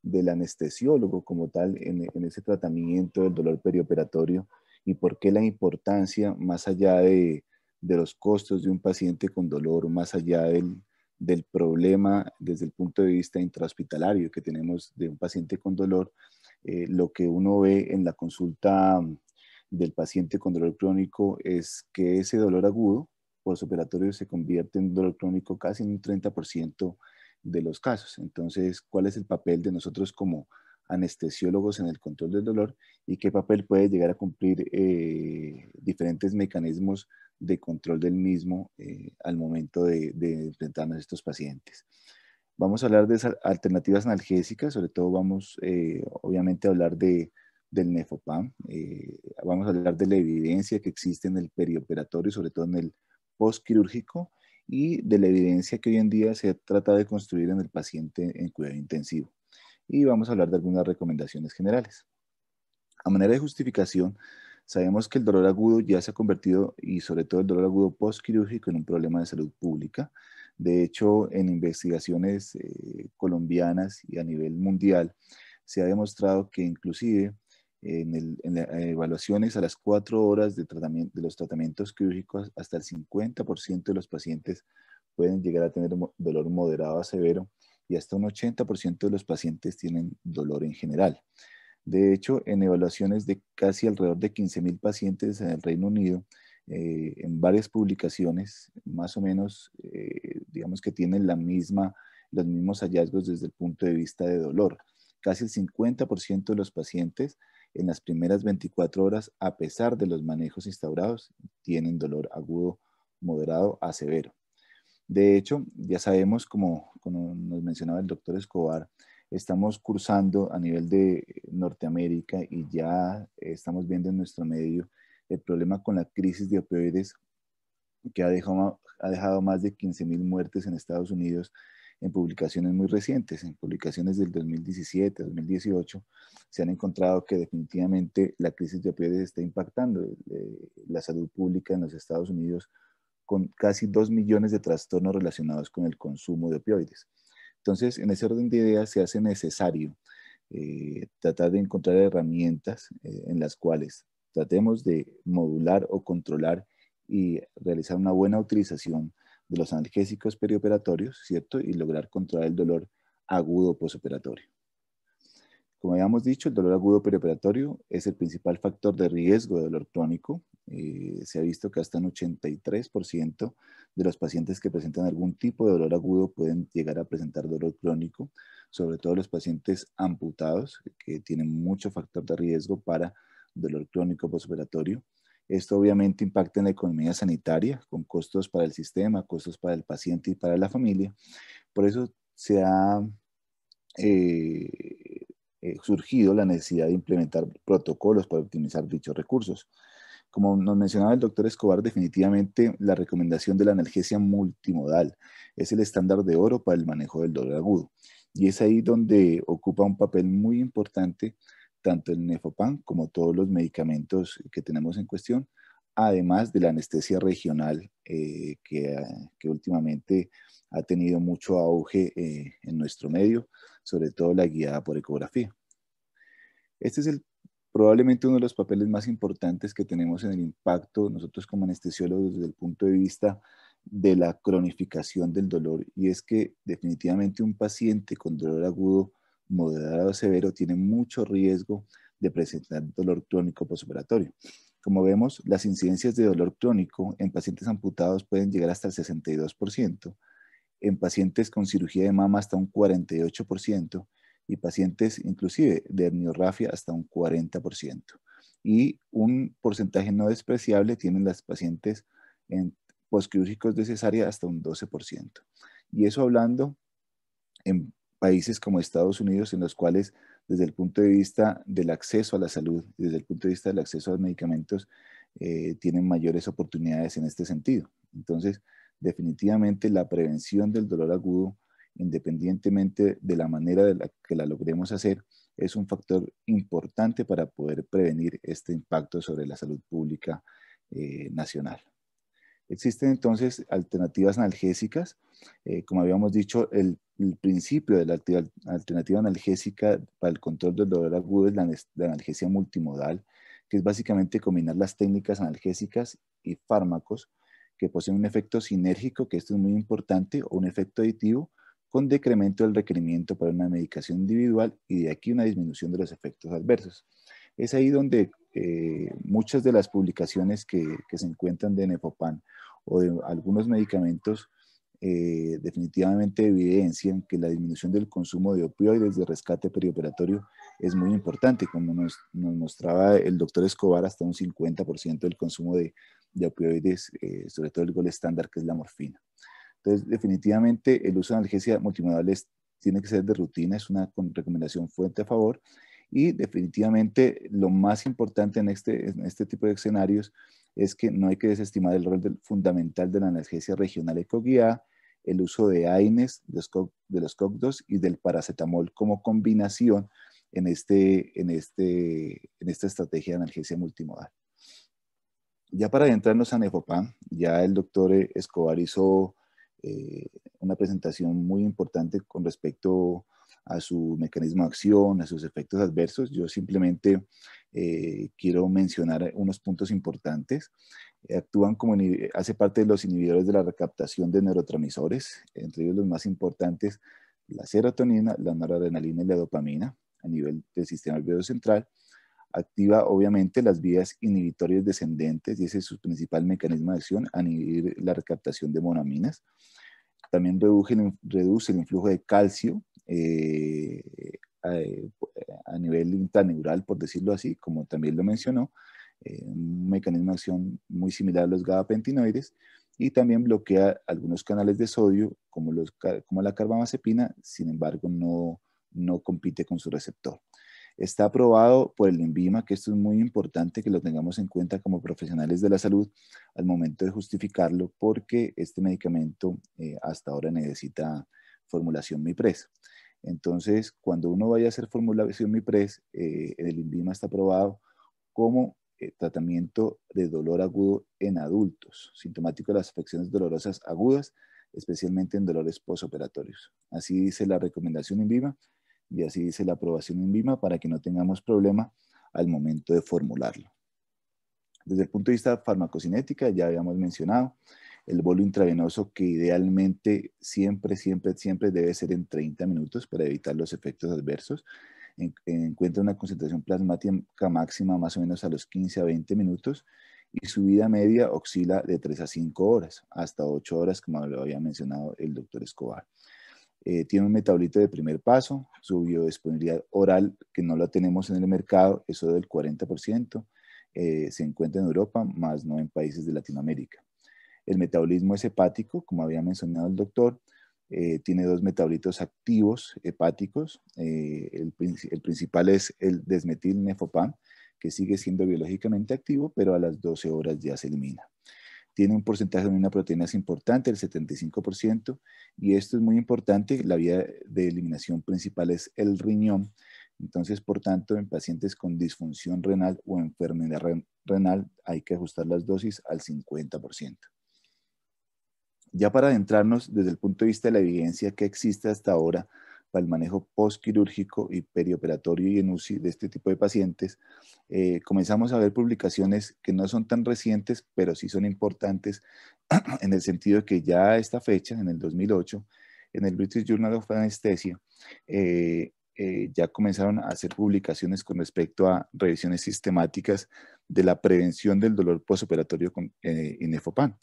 S4: del anestesiólogo como tal en ese tratamiento del dolor perioperatorio? Y por qué la importancia, más allá de los costos de un paciente con dolor, más allá del problema desde el punto de vista intrahospitalario que tenemos de un paciente con dolor, lo que uno ve en la consulta del paciente con dolor crónico es que ese dolor agudo postoperatorio se convierte en dolor crónico casi en un 30% de los casos. Entonces, ¿cuál es el papel de nosotros como anestesiólogos en el control del dolor y qué papel puede llegar a cumplir diferentes mecanismos de control del mismo al momento de enfrentarnos a estos pacientes? Vamos a hablar de esas alternativas analgésicas, sobre todo vamos obviamente a hablar del Nefopam, vamos a hablar de la evidencia que existe en el perioperatorio, sobre todo en el postquirúrgico, y de la evidencia que hoy en día se trata de construir en el paciente en cuidado intensivo. Y vamos a hablar de algunas recomendaciones generales. A manera de justificación, Sabemos que el dolor agudo ya se ha convertido, y sobre todo el dolor agudo postquirúrgico, en un problema de salud pública. De hecho, en investigaciones colombianas y a nivel mundial, se ha demostrado que inclusive en las evaluaciones a las 4 horas de, tratamiento, de los tratamientos quirúrgicos, hasta el 50% de los pacientes pueden llegar a tener dolor moderado a severo, y hasta un 80% de los pacientes tienen dolor en general. De hecho, en evaluaciones de casi alrededor de 15.000 pacientes en el Reino Unido, en varias publicaciones, más o menos, digamos que tienen los mismos hallazgos desde el punto de vista de dolor. Casi el 50% de los pacientes en las primeras 24 horas, a pesar de los manejos instaurados, tienen dolor agudo, moderado a severo. De hecho, ya sabemos, como nos mencionaba el doctor Escobar, estamos cursando a nivel de Norteamérica y ya estamos viendo en nuestro medio el problema con la crisis de opioides, que ha dejado más de 15.000 muertes en Estados Unidos en publicaciones muy recientes. En publicaciones del 2017, 2018, se han encontrado que definitivamente la crisis de opioides está impactando la salud pública en los Estados Unidos, con casi 2 millones de trastornos relacionados con el consumo de opioides. Entonces, en ese orden de ideas, se hace necesario tratar de encontrar herramientas en las cuales tratemos de modular o controlar y realizar una buena utilización de los analgésicos perioperatorios, ¿cierto? Y lograr controlar el dolor agudo postoperatorio. Como habíamos dicho, el dolor agudo perioperatorio es el principal factor de riesgo de dolor crónico. Se ha visto que hasta un 83% de los pacientes que presentan algún tipo de dolor agudo pueden llegar a presentar dolor crónico, sobre todo los pacientes amputados, que tienen mucho factor de riesgo para dolor crónico postoperatorio. Esto obviamente impacta en la economía sanitaria, con costos para el sistema, costos para el paciente y para la familia. Por eso se ha surgido la necesidad de implementar protocolos para optimizar dichos recursos. Como nos mencionaba el doctor Escobar, definitivamente la recomendación de la analgesia multimodal es el estándar de oro para el manejo del dolor agudo. Y es ahí donde ocupa un papel muy importante tanto el Nefopam como todos los medicamentos que tenemos en cuestión, además de la anestesia regional que últimamente ha tenido mucho auge en nuestro medio, sobre todo la guiada por ecografía. Este es probablemente uno de los papeles más importantes que tenemos en el impacto nosotros como anestesiólogos desde el punto de vista de la cronificación del dolor, y es que definitivamente un paciente con dolor agudo, moderado o severo tiene mucho riesgo de presentar dolor crónico postoperatorio. Como vemos, las incidencias de dolor crónico en pacientes amputados pueden llegar hasta el 62%, en pacientes con cirugía de mama hasta un 48%, y pacientes inclusive de herniorrafia hasta un 40%. Y un porcentaje no despreciable tienen las pacientes en postquirúrgicos de cesárea hasta un 12%. Y eso hablando en países como Estados Unidos, en los cuales desde el punto de vista del acceso a la salud, desde el punto de vista del acceso a los medicamentos, tienen mayores oportunidades en este sentido. Entonces, definitivamente la prevención del dolor agudo, independientemente de la manera de la que la logremos hacer, es un factor importante para poder prevenir este impacto sobre la salud pública nacional. Existen entonces alternativas analgésicas. Como habíamos dicho, el principio de la alternativa analgésica para el control del dolor agudo es la analgesia multimodal, que es básicamente combinar las técnicas analgésicas y fármacos que poseen un efecto sinérgico, que esto es muy importante, o un efecto aditivo, con decremento del requerimiento para una medicación individual y de aquí una disminución de los efectos adversos. Es ahí donde muchas de las publicaciones que se encuentran de Nefopam o de algunos medicamentos definitivamente evidencian que la disminución del consumo de opioides de rescate perioperatorio es muy importante, como nos mostraba el doctor Escobar, hasta un 50% del consumo de opioides, sobre todo el gold estándar, que es la morfina. Entonces, definitivamente el uso de analgesia multimodal tiene que ser de rutina, es una recomendación fuerte a favor, y definitivamente lo más importante en este tipo de escenarios es que no hay que desestimar el rol fundamental de la analgesia regional ecoguiada, el uso de AINES, de los COX-2 y del paracetamol como combinación en esta estrategia de analgesia multimodal. Ya para adentrarnos a Nefopam, ya el doctor Escobar hizo una presentación muy importante con respecto a su mecanismo de acción, a sus efectos adversos. Yo simplemente quiero mencionar unos puntos importantes. Actúan como, hace parte de los inhibidores de la recaptación de neurotransmisores, entre ellos los más importantes, la serotonina, la noradrenalina y la dopamina a nivel del sistema nervioso central. Activa obviamente las vías inhibitorias descendentes y ese es su principal mecanismo de acción, a inhibir la recaptación de monaminas. También reduce el influjo de calcio a nivel intraneural, por decirlo así, como también lo mencionó, un mecanismo de acción muy similar a los gabapentinoides, y también bloquea algunos canales de sodio, como la carbamazepina, sin embargo no compite con su receptor. Está aprobado por el INVIMA, que esto es muy importante que lo tengamos en cuenta como profesionales de la salud al momento de justificarlo, porque este medicamento hasta ahora necesita formulación MIPRES. Entonces, cuando uno vaya a hacer formulación MIPRES, el INVIMA está aprobado como tratamiento de dolor agudo en adultos, sintomático de las afecciones dolorosas agudas, especialmente en dolores postoperatorios. Así dice la recomendación INVIMA y así dice la aprobación INVIMA para que no tengamos problema al momento de formularlo. Desde el punto de vista farmacocinética, ya habíamos mencionado el bolo intravenoso, que idealmente siempre debe ser en 30 minutos para evitar los efectos adversos. Encuentra una concentración plasmática máxima más o menos a los 15 a 20 minutos y su vida media oscila de 3 a 5 horas, hasta 8 horas, como lo había mencionado el doctor Escobar. Tiene un metabolito de primer paso, su biodisponibilidad oral, que no la tenemos en el mercado, eso del 40%, se encuentra en Europa, más no en países de Latinoamérica. El metabolismo es hepático, como había mencionado el doctor, tiene dos metabolitos activos hepáticos, el principal es el desmetilnefopam, que sigue siendo biológicamente activo, pero a las 12 horas ya se elimina. Tiene un porcentaje de una proteína importante, el 75%, y esto es muy importante, la vía de eliminación principal es el riñón. Entonces, por tanto, en pacientes con disfunción renal o enfermedad renal hay que ajustar las dosis al 50%. Ya para adentrarnos desde el punto de vista de la evidencia que existe hasta ahora para el manejo postquirúrgico y perioperatorio y en UCI de este tipo de pacientes, comenzamos a ver publicaciones que no son tan recientes, pero sí son importantes en el sentido de que ya a esta fecha, en el 2008, en el British Journal of Anesthesia, ya comenzaron a hacer publicaciones con respecto a revisiones sistemáticas de la prevención del dolor postoperatorio con Nefopam.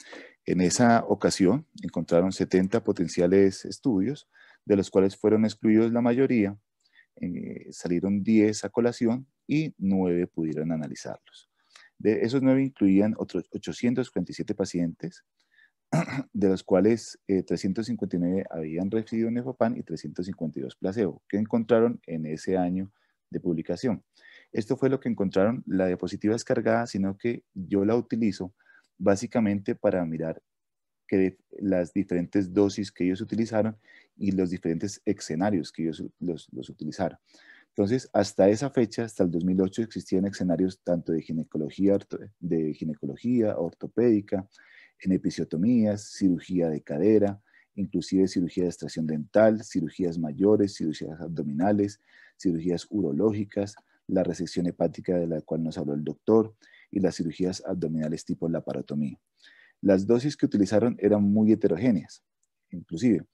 S4: En esa ocasión encontraron 70 potenciales estudios, de los cuales fueron excluidos la mayoría, salieron 10 a colación y 9 pudieron analizarlos. De esos 9 incluían otros 847 pacientes, de los cuales 359 habían recibido Nefopam y 352 placebo, que encontraron en ese año de publicación. Esto fue lo que encontraron. La diapositiva es cargada, sino que yo la utilizo básicamente para mirar que las diferentes dosis que ellos utilizaron y los diferentes escenarios que ellos los utilizaron. Entonces, hasta esa fecha, hasta el 2008, existían escenarios tanto de ginecología ortopédica, en episiotomías, cirugía de cadera, inclusive cirugía de extracción dental, cirugías mayores, cirugías abdominales, cirugías urológicas, la resección hepática de la cual nos habló el doctor y las cirugías abdominales tipo laparotomía. Las dosis que utilizaron eran muy heterogéneas, inclusive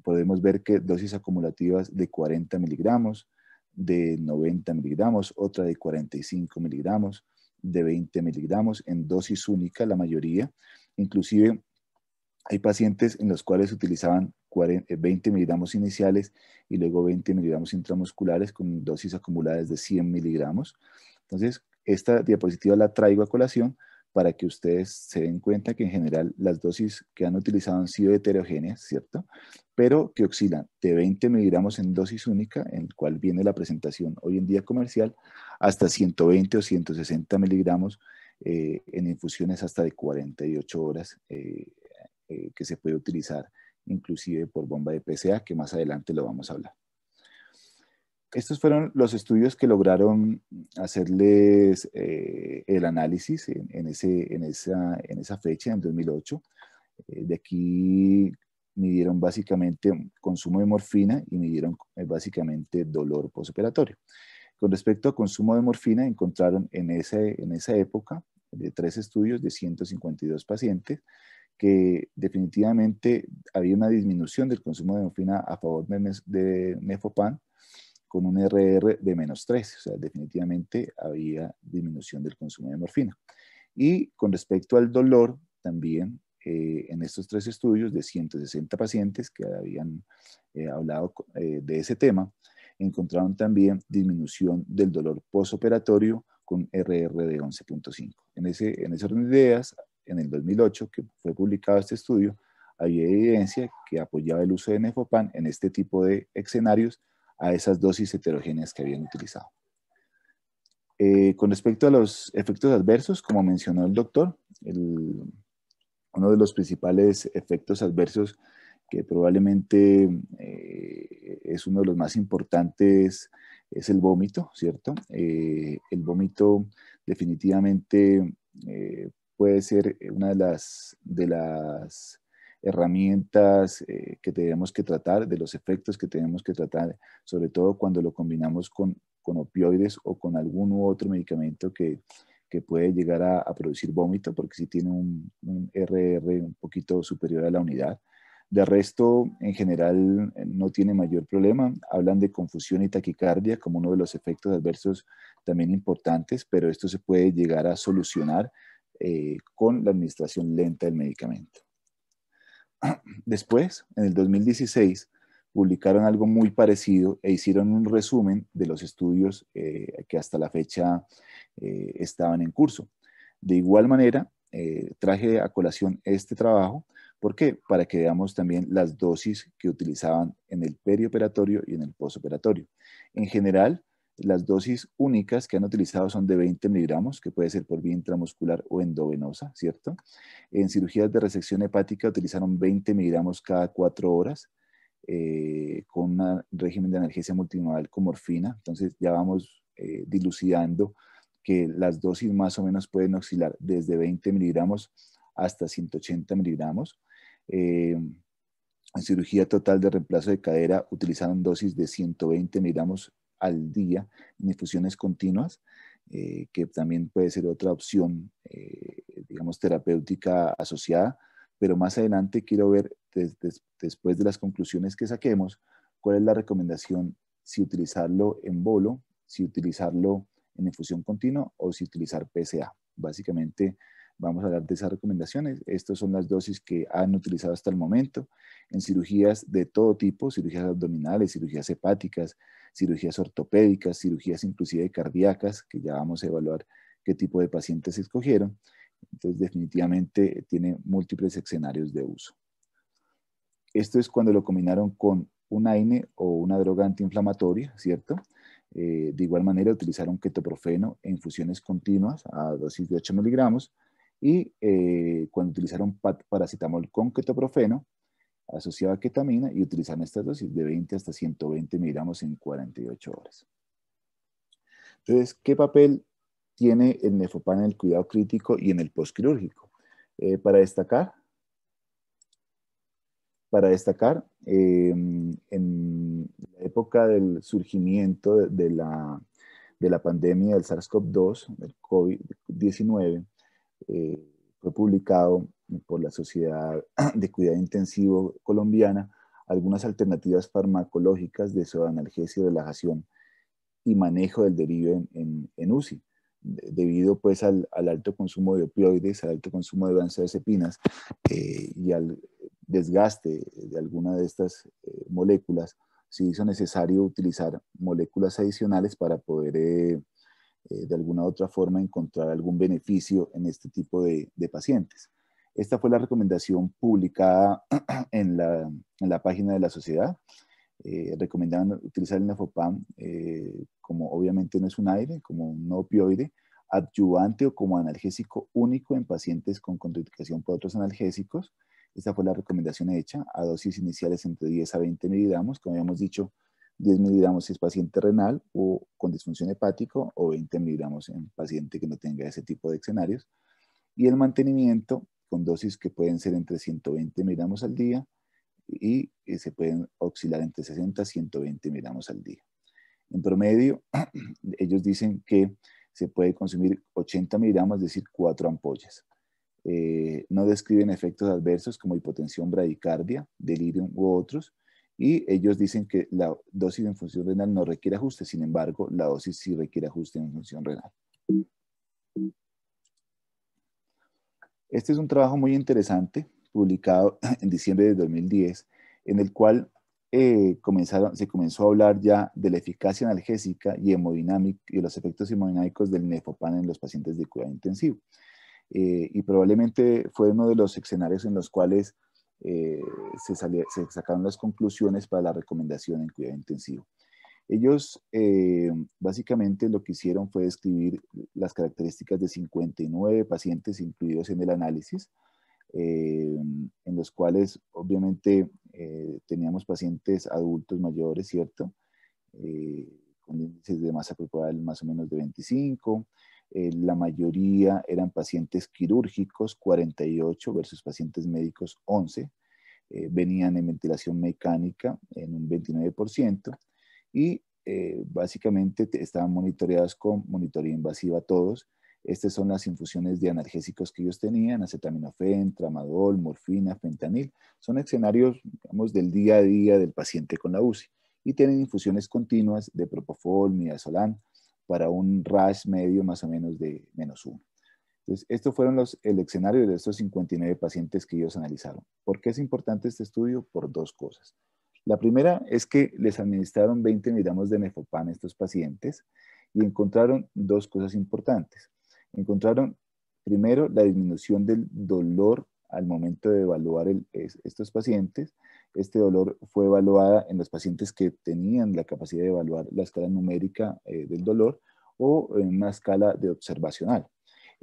S4: podemos ver que dosis acumulativas de 40 miligramos, de 90 miligramos, otra de 45 miligramos, de 20 miligramos en dosis única la mayoría. Inclusive hay pacientes en los cuales utilizaban 20 miligramos iniciales y luego 20 miligramos intramusculares con dosis acumuladas de 100 miligramos. Entonces, esta diapositiva la traigo a colación para que ustedes se den cuenta que en general las dosis que han utilizado han sido heterogéneas, ¿cierto? Pero que oscilan de 20 miligramos en dosis única, en el cual viene la presentación hoy en día comercial, hasta 120 o 160 miligramos en infusiones hasta de 48 horas que se puede utilizar inclusive por bomba de PCA, que más adelante lo vamos a hablar. Estos fueron los estudios que lograron hacerles el análisis en esa fecha, en 2008. De aquí midieron básicamente consumo de morfina y midieron básicamente dolor postoperatorio. Con respecto a consumo de morfina, encontraron en esa época de 3 estudios de 152 pacientes que definitivamente había una disminución del consumo de morfina a favor de Nefopam con un RR de -3, o sea, definitivamente había disminución del consumo de morfina. Y con respecto al dolor, también en estos 3 estudios de 160 pacientes que habían hablado de ese tema, encontraron también disminución del dolor postoperatorio con RR de 11.5. En ese orden de ideas, en el 2008, que fue publicado este estudio, había evidencia que apoyaba el uso de Nefopam en este tipo de escenarios a esas dosis heterogéneas que habían utilizado. Con respecto a los efectos adversos, como mencionó el doctor, uno de los principales efectos adversos que probablemente es uno de los más importantes es el vómito, ¿cierto? El vómito definitivamente puede ser una de las herramientas que tenemos que tratar, de los efectos que tenemos que tratar, sobre todo cuando lo combinamos con opioides o con algún u otro medicamento que puede llegar a producir vómito, porque sí tiene un RR un poquito superior a la unidad. De resto, en general, no tiene mayor problema. Hablan de confusión y taquicardia como uno de los efectos adversos también importantes, pero esto se puede llegar a solucionar con la administración lenta del medicamento. Después, en el 2016, publicaron algo muy parecido e hicieron un resumen de los estudios que hasta la fecha estaban en curso. De igual manera, traje a colación este trabajo. ¿Por qué? Para que veamos también las dosis que utilizaban en el perioperatorio y en el postoperatorio. En general, las dosis únicas que han utilizado son de 20 miligramos, que puede ser por vía intramuscular o endovenosa, ¿cierto? En cirugías de resección hepática utilizaron 20 miligramos cada 4 horas con un régimen de analgesia multimodal con morfina. Entonces ya vamos dilucidando que las dosis más o menos pueden oscilar desde 20 miligramos hasta 180 miligramos. En cirugía total de reemplazo de cadera utilizaron dosis de 120 miligramos al día en infusiones continuas, que también puede ser otra opción, digamos, terapéutica asociada, pero más adelante quiero ver, después de las conclusiones que saquemos, cuál es la recomendación, si utilizarlo en bolo, si utilizarlo en infusión continua o si utilizar PSA. Básicamente vamos a hablar de esas recomendaciones. Estas son las dosis que han utilizado hasta el momento en cirugías de todo tipo, cirugías abdominales, cirugías hepáticas, cirugías ortopédicas, cirugías inclusive cardíacas, que ya vamos a evaluar qué tipo de pacientes escogieron. Entonces, definitivamente tiene múltiples escenarios de uso. Esto es cuando lo combinaron con un AINE o una droga antiinflamatoria, ¿cierto? De igual manera, utilizaron ketoprofeno en infusiones continuas a dosis de 8 miligramos y cuando utilizaron paracetamol con ketoprofeno asociado a ketamina y utilizaron estas dosis de 20 hasta 120 miligramos en 48 horas. Entonces, ¿qué papel tiene el Nefopam en el cuidado crítico y en el postquirúrgico? Para destacar, en la época del surgimiento de la pandemia del SARS-CoV-2, del COVID-19, fue publicado por la Sociedad de Cuidado Intensivo Colombiana algunas alternativas farmacológicas de pseudoanalgesia, relajación y manejo del delirio en UCI, debido pues al alto consumo de opioides, al alto consumo de benzodiazepinas y al desgaste de alguna de estas moléculas. Se hizo necesario utilizar moléculas adicionales para poder de alguna u otra forma encontrar algún beneficio en este tipo de pacientes. Esta fue la recomendación publicada en la página de la sociedad. Recomendaban utilizar el Nefopam como obviamente no es un aire, como un no opioide, adyuvante o como analgésico único en pacientes con contraindicación por otros analgésicos. Esta fue la recomendación hecha a dosis iniciales entre 10 a 20 miligramos. Como habíamos dicho, 10 miligramos si es paciente renal o con disfunción hepática, o 20 miligramos en paciente que no tenga ese tipo de escenarios. Y el mantenimiento con dosis que pueden ser entre 120 miligramos al día y se pueden oscilar entre 60 y 120 miligramos al día. En promedio, ellos dicen que se puede consumir 80 miligramos, es decir, 4 ampollas. No describen efectos adversos como hipotensión, bradicardia, delirium u otros, y ellos dicen que la dosis en función renal no requiere ajuste, sin embargo, la dosis sí requiere ajuste en función renal. Este es un trabajo muy interesante, publicado en diciembre de 2010, en el cual se comenzó a hablar ya de la eficacia analgésica y hemodinámica y los efectos hemodinámicos del Nefopan en los pacientes de cuidado intensivo. Y probablemente fue uno de los escenarios en los cuales se sacaron las conclusiones para la recomendación en cuidado intensivo. Ellos básicamente lo que hicieron fue describir las características de 59 pacientes incluidos en el análisis, en los cuales obviamente teníamos pacientes adultos mayores, ¿cierto? Con índices de masa corporal más o menos de 25. La mayoría eran pacientes quirúrgicos, 48, versus pacientes médicos, 11. Venían en ventilación mecánica en un 29%. Y básicamente estaban monitoreados con monitoría invasiva todos. Estas son las infusiones de analgésicos que ellos tenían: acetaminofén, tramadol, morfina, fentanil. Son escenarios, digamos, del día a día del paciente con la UCI. Y tienen infusiones continuas de propofol, midazolam, para un RASH medio más o menos de -1. Entonces, estos fueron el escenario de estos 59 pacientes que ellos analizaron. ¿Por qué es importante este estudio? Por dos cosas. La primera es que les administraron 20 miligramos de Nefopan a estos pacientes y encontraron dos cosas importantes. Encontraron, primero, la disminución del dolor al momento de evaluar estos pacientes. Este dolor fue evaluada en los pacientes que tenían la capacidad de evaluar la escala numérica del dolor, o en una escala de observacional.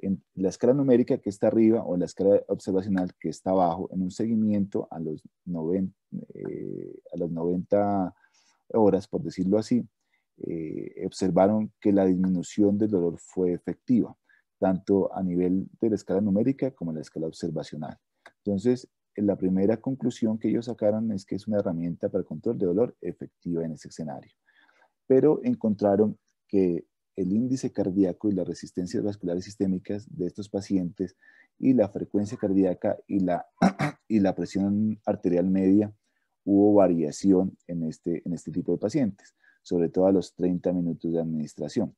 S4: En la escala numérica, que está arriba, o en la escala observacional, que está abajo, en un seguimiento a los 90 horas, por decirlo así, observaron que la disminución del dolor fue efectiva, tanto a nivel de la escala numérica como en la escala observacional. Entonces, la primera conclusión que ellos sacaron es que es una herramienta para el control de dolor efectiva en ese escenario. Pero encontraron que el índice cardíaco y las resistencias vasculares sistémicas de estos pacientes, y la frecuencia cardíaca y la presión arterial media, hubo variación en este tipo de pacientes, sobre todo a los 30 minutos de administración.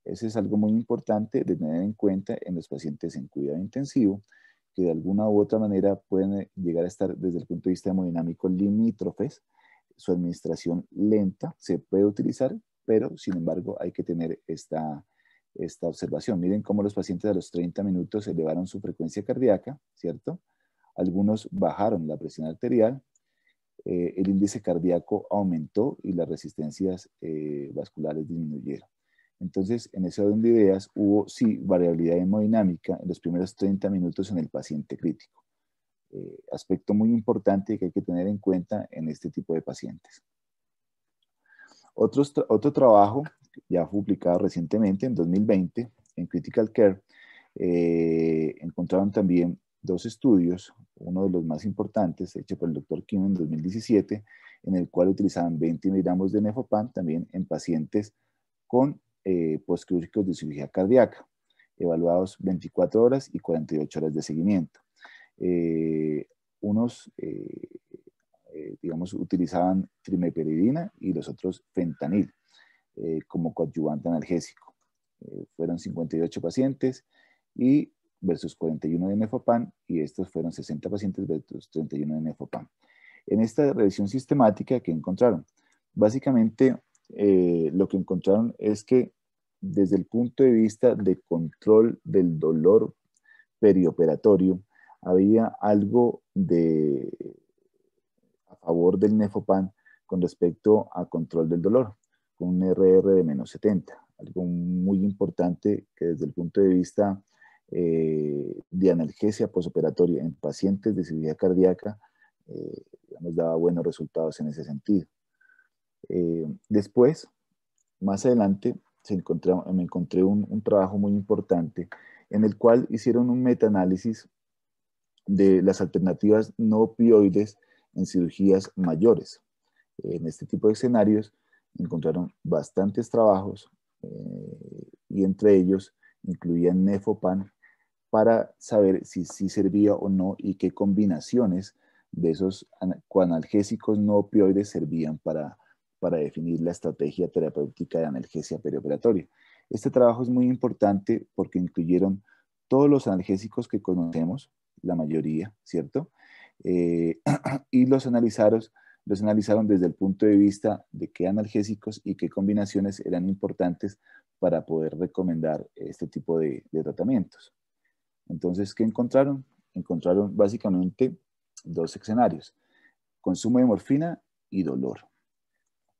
S4: Eso es algo muy importante de tener en cuenta en los pacientes en cuidado intensivo, que de alguna u otra manera pueden llegar a estar desde el punto de vista hemodinámico limítrofes. Su administración lenta se puede utilizar, pero sin embargo hay que tener esta observación. Miren cómo los pacientes a los 30 minutos elevaron su frecuencia cardíaca, ¿cierto? Algunos bajaron la presión arterial, el índice cardíaco aumentó y las resistencias vasculares disminuyeron. Entonces, en ese orden de ideas, hubo sí variabilidad hemodinámica en los primeros 30 minutos en el paciente crítico. Aspecto muy importante que hay que tener en cuenta en este tipo de pacientes. Otro trabajo, ya publicado recientemente, en 2020, en Critical Care, encontraron también dos estudios, uno de los más importantes, hecho por el Dr. Kim en 2017, en el cual utilizaban 20 miligramos de Nefopan también en pacientes con postquirúrgicos de cirugía cardíaca, evaluados 24 horas y 48 horas de seguimiento. Unos digamos, utilizaban trimeperidina y los otros fentanil como coadyuvante analgésico. Fueron 58 pacientes y versus 41 de Nefopan, y estos fueron 60 pacientes versus 31 de Nefopan. En esta revisión sistemática, ¿qué encontraron? Básicamente, lo que encontraron es que desde el punto de vista de control del dolor perioperatorio, había algo a favor del Nefopan con respecto a control del dolor, con un RR de -70, algo muy importante que desde el punto de vista de analgesia posoperatoria en pacientes de cirugía cardíaca, nos daba buenos resultados en ese sentido. Después, más adelante, me encontré un trabajo muy importante en el cual hicieron un metaanálisis de las alternativas no opioides en cirugías mayores. En este tipo de escenarios encontraron bastantes trabajos y entre ellos incluían Nefopan para saber si servía o no y qué combinaciones de esos coanalgésicos no opioides servían para definir la estrategia terapéutica de analgesia perioperatoria. Este trabajo es muy importante porque incluyeron todos los analgésicos que conocemos, la mayoría, ¿cierto? Y los analizaron desde el punto de vista de qué analgésicos y qué combinaciones eran importantes para poder recomendar este tipo de tratamientos. Entonces, ¿qué encontraron? Encontraron básicamente dos escenarios: consumo de morfina y dolor.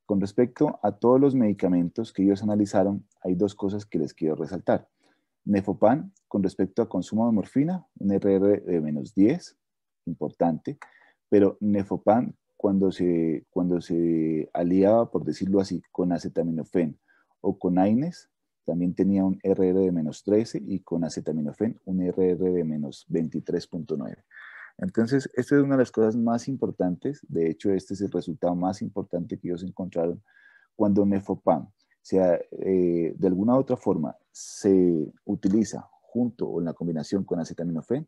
S4: Con respecto a todos los medicamentos que ellos analizaron, hay dos cosas que les quiero resaltar. Nefopan, con respecto a consumo de morfina, un RR de menos 10, importante, pero Nefopan, cuando se aliaba, por decirlo así, con acetaminofén o con AINES, también tenía un RR de menos 13 y con acetaminofén un RR de menos 23.9. Entonces, esta es una de las cosas más importantes. De hecho, este es el resultado más importante que ellos encontraron cuando Nefopan, de alguna u otra forma, se utiliza junto o en la combinación con acetaminofén.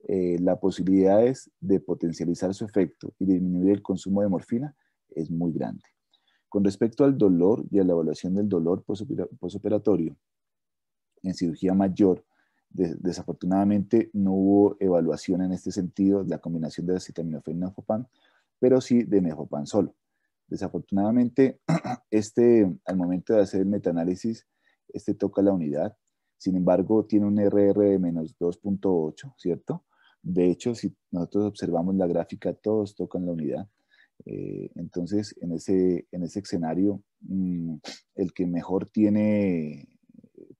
S4: La posibilidades de potencializar su efecto y disminuir el consumo de morfina es muy grande. Con respecto al dolor y a la evaluación del dolor posoperatorio en cirugía mayor, desafortunadamente no hubo evaluación en este sentido de la combinación de acetaminofén y Nefopan, pero sí de Nefopan solo. Desafortunadamente, al momento de hacer el metaanálisis, toca la unidad. Sin embargo, tiene un RR de menos 2.8, ¿cierto? De hecho, si nosotros observamos la gráfica, todos tocan la unidad. Entonces, en ese escenario, el que mejor tiene,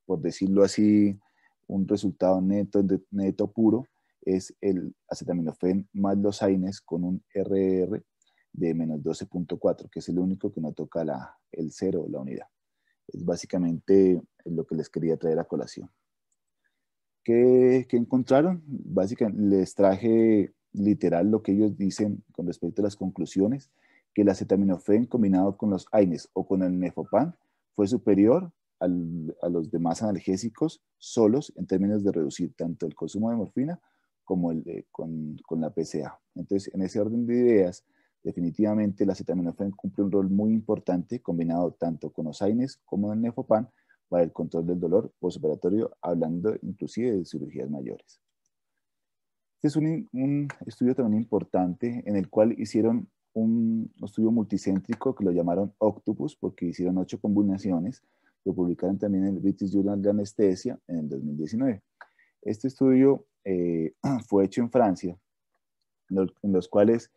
S4: por decirlo así, un resultado neto puro, es el acetaminofén más los AINES con un RR de menos 12.4, que es el único que no toca el 0 o la unidad. Es básicamente lo que les quería traer a colación. ¿Qué encontraron? Básicamente les traje literal lo que ellos dicen con respecto a las conclusiones, que el acetaminofén combinado con los AINES o con el Nefopan fue superior a los demás analgésicos solos en términos de reducir tanto el consumo de morfina como con la PCA. Entonces, en ese orden de ideas, definitivamente el acetaminofén cumple un rol muy importante combinado tanto con los AINES como el Nefopan para el control del dolor postoperatorio, hablando inclusive de cirugías mayores. Este es un estudio también importante en el cual hicieron un estudio multicéntrico que lo llamaron Octopus porque hicieron 8 combinaciones. Lo publicaron también en el British Journal de Anestesia en el 2019. Este estudio fue hecho en Francia, en los cuales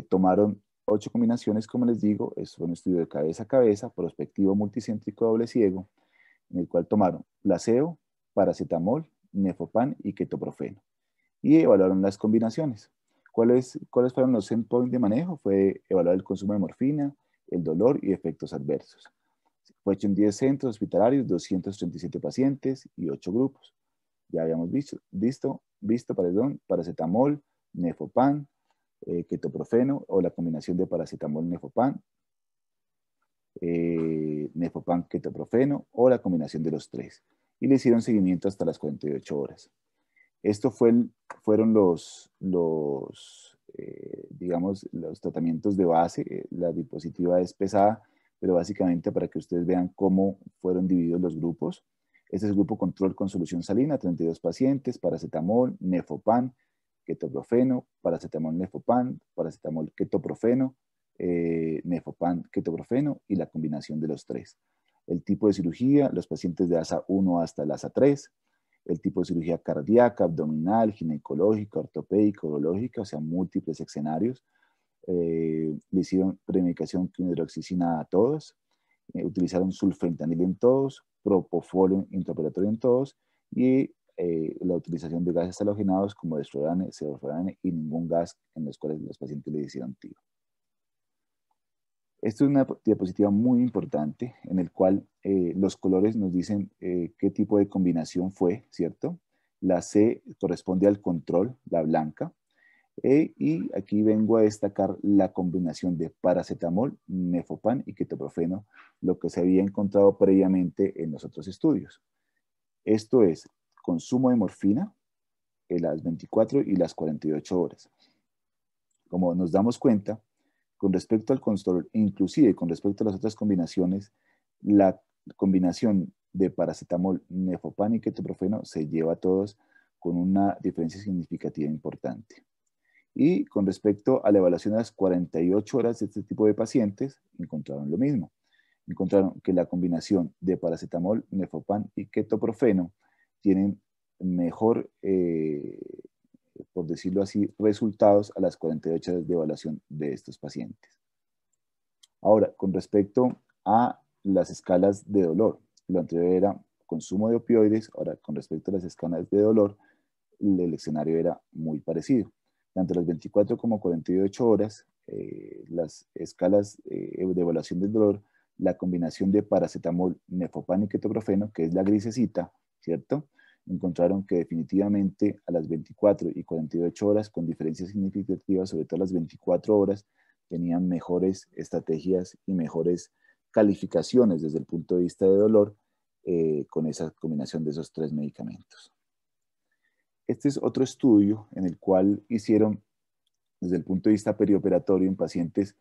S4: tomaron 8 combinaciones, como les digo. Es un estudio de cabeza a cabeza, prospectivo multicéntrico doble ciego, en el cual tomaron placebo, paracetamol, Nefopan y ketoprofeno. Y evaluaron las combinaciones. ¿Cuáles fueron los endpoints de manejo? Fue evaluar el consumo de morfina, el dolor y efectos adversos. Fue hecho en 10 centros hospitalarios, 237 pacientes y 8 grupos. Ya habíamos visto paracetamol, Nefopan, ketoprofeno o la combinación de paracetamol, Nefopan, Nefopan, ketoprofeno o la combinación de los tres. Y le hicieron seguimiento hasta las 48 horas. Esto fueron digamos, los tratamientos de base. La diapositiva es pesada, pero básicamente para que ustedes vean cómo fueron divididos los grupos. Este es el grupo control con solución salina, 32 pacientes, paracetamol, Nefopan, ketoprofeno, paracetamol, Nefopan, paracetamol, ketoprofeno, Nefopan, ketoprofeno y la combinación de los tres. El tipo de cirugía, los pacientes de ASA 1 hasta el ASA 3, el tipo de cirugía cardíaca, abdominal, ginecológica, ortopédica, urológica, o sea, múltiples escenarios. Le hicieron premedicación con hidroxicina a todos, utilizaron sulfentanil en todos, propofol intraoperatorio en todos y la utilización de gases halogenados como desflurane, sevoflurane y ningún gas en los cuales los pacientes le hicieron tiro. Esto es una diapositiva muy importante en el cual los colores nos dicen qué tipo de combinación fue, ¿cierto? La C corresponde al control, la blanca. Y aquí vengo a destacar la combinación de paracetamol, Nefopan y ketoprofeno, lo que se había encontrado previamente en los otros estudios. Esto es consumo de morfina en las 24 y las 48 horas. Como nos damos cuenta, con respecto al control, inclusive con respecto a las otras combinaciones, la combinación de paracetamol, Nefopan y ketoprofeno se lleva a todos con una diferencia significativa importante. Y con respecto a la evaluación de las 48 horas de este tipo de pacientes, encontraron lo mismo. Encontraron que la combinación de paracetamol, Nefopan y ketoprofeno tienen mejor, por decirlo así, resultados a las 48 horas de evaluación de estos pacientes. Ahora, con respecto a las escalas de dolor, lo anterior era consumo de opioides, ahora con respecto a las escalas de dolor, el escenario era muy parecido. Tanto las 24 como 48 horas, las escalas de evaluación del dolor, la combinación de paracetamol, Nefopan y ketoprofeno, que es la grisecita, ¿cierto? Encontraron que definitivamente a las 24 y 48 horas, con diferencias significativas, sobre todo las 24 horas, tenían mejores estrategias y mejores calificaciones desde el punto de vista de dolor con esa combinación de esos tres medicamentos. Este es otro estudio en el cual hicieron, desde el punto de vista perioperatorio, en pacientes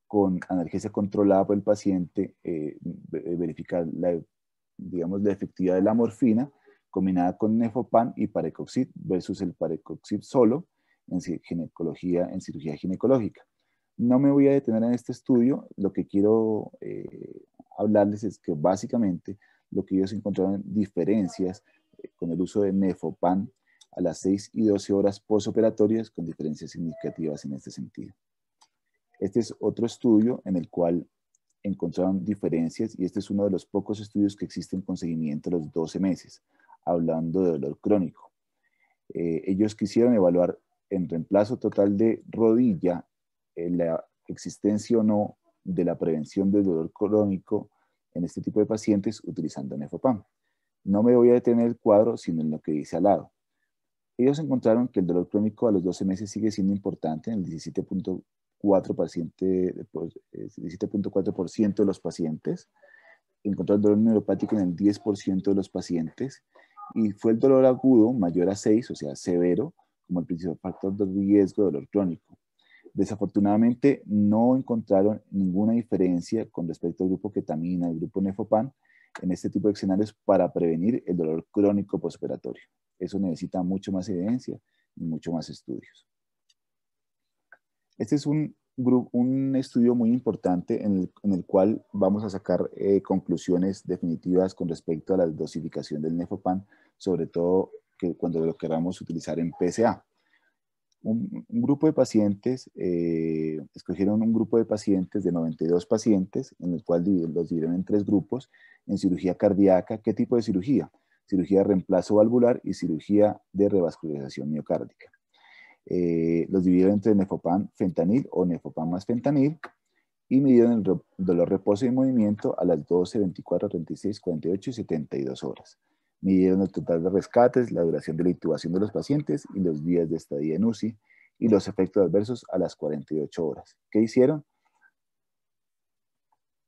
S4: con analgesia controlada por el paciente, verificar digamos, la efectividad de la morfina combinada con Nefopan y Parecoxib versus el Parecoxib solo en cirugía ginecológica. No me voy a detener en este estudio, lo que quiero hablarles es que básicamente lo que ellos encontraron diferencias con el uso de Nefopan a las 6 y 12 horas postoperatorias con diferencias significativas en este sentido. Este es otro estudio en el cual encontraron diferencias y este es uno de los pocos estudios que existen con seguimiento a los 12 meses, hablando de dolor crónico. Ellos quisieron evaluar en reemplazo total de rodilla la existencia o no de la prevención del dolor crónico en este tipo de pacientes utilizando Nefopan. No me voy a detener en el cuadro, sino en lo que dice al lado. Ellos encontraron que el dolor crónico a los 12 meses sigue siendo importante en el 17.4% de los pacientes. Encontraron el dolor neuropático en el 10% de los pacientes. Y fue el dolor agudo mayor a 6, o sea, severo, como el principal factor de riesgo de dolor crónico. Desafortunadamente, no encontraron ninguna diferencia con respecto al grupo ketamina, el grupo Nefopan, en este tipo de escenarios para prevenir el dolor crónico postoperatorio. Eso necesita mucho más evidencia y mucho más estudios. Este es un estudio muy importante en el cual vamos a sacar conclusiones definitivas con respecto a la dosificación del Nefopan, sobre todo que cuando lo queramos utilizar en PSA. Un grupo de pacientes, escogieron un grupo de pacientes de 92 pacientes, en el cual los dividieron en 3 grupos, en cirugía cardíaca. ¿Qué tipo de cirugía? Cirugía de reemplazo valvular y cirugía de revascularización miocárdica. Los dividieron entre Nefopan fentanil o Nefopan más fentanil y midieron el dolor, reposo y movimiento a las 12, 24, 36, 48 y 72 horas. Midieron el total de rescates, la duración de la intubación de los pacientes y los días de estadía en UCI y los efectos adversos a las 48 horas. ¿Qué hicieron?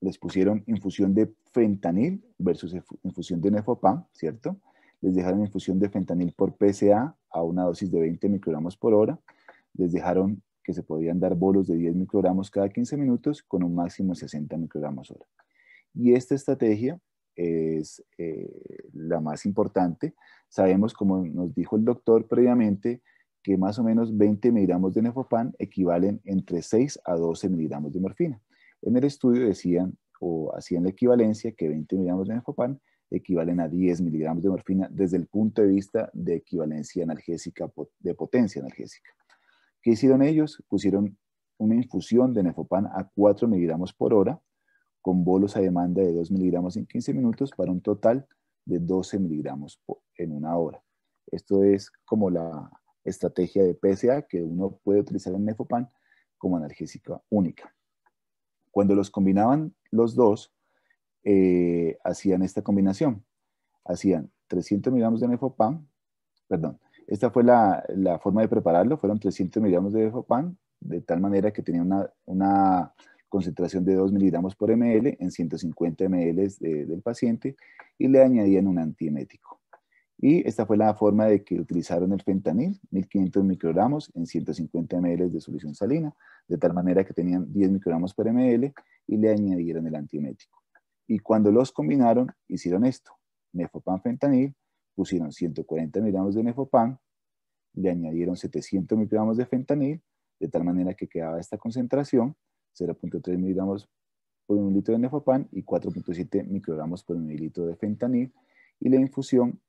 S4: Les pusieron infusión de fentanil versus infusión de Nefopan, ¿cierto? Les dejaron infusión de fentanil por PSA a una dosis de 20 microgramos por hora. Les dejaron que se podían dar bolos de 10 microgramos cada 15 minutos con un máximo de 60 microgramos hora. Y esta estrategia es la más importante. Sabemos, como nos dijo el doctor previamente, que más o menos 20 miligramos de Nefopan equivalen entre 6 a 12 miligramos de morfina. En el estudio decían o hacían la equivalencia que 20 miligramos de Nefopan equivalen a 10 miligramos de morfina desde el punto de vista de equivalencia analgésica, de potencia analgésica. ¿Qué hicieron ellos? Pusieron una infusión de Nefopan a 4 miligramos por hora con bolos a demanda de 2 miligramos en 15 minutos para un total de 12 miligramos en una hora. Esto es como la estrategia de PSA que uno puede utilizar en Nefopan como analgésica única. Cuando los combinaban los dos, hacían esta combinación. Hacían 300 miligramos de Nefopam, perdón, esta fue la forma de prepararlo, fueron 300 miligramos de Nefopam, de tal manera que tenía una concentración de 2 miligramos por ml en 150 ml del paciente, y le añadían un antiemético. Y esta fue la forma de que utilizaron el fentanil, 1500 microgramos en 150 ml de solución salina, de tal manera que tenían 10 microgramos por ml, y le añadieron el antiemético. Y cuando los combinaron, hicieron esto: Nefopam fentanil, pusieron 140 miligramos de Nefopam, le añadieron 700 microgramos de fentanil, de tal manera que quedaba esta concentración, 0.3 miligramos por mililitro de Nefopam y 4.7 microgramos por mililitro de fentanil, y la infusión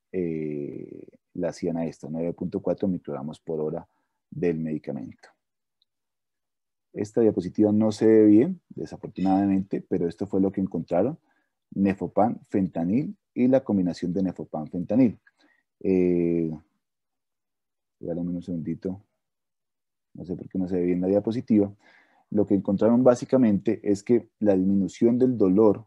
S4: la hacían a esto, 9.4 microgramos por hora del medicamento. Esta diapositiva no se ve bien, desafortunadamente, pero esto fue lo que encontraron: Nefopam fentanil y la combinación de Nefopam fentanil. Regálame un segundito, no sé por qué no se ve bien la diapositiva. Lo que encontraron básicamente es que la disminución del dolor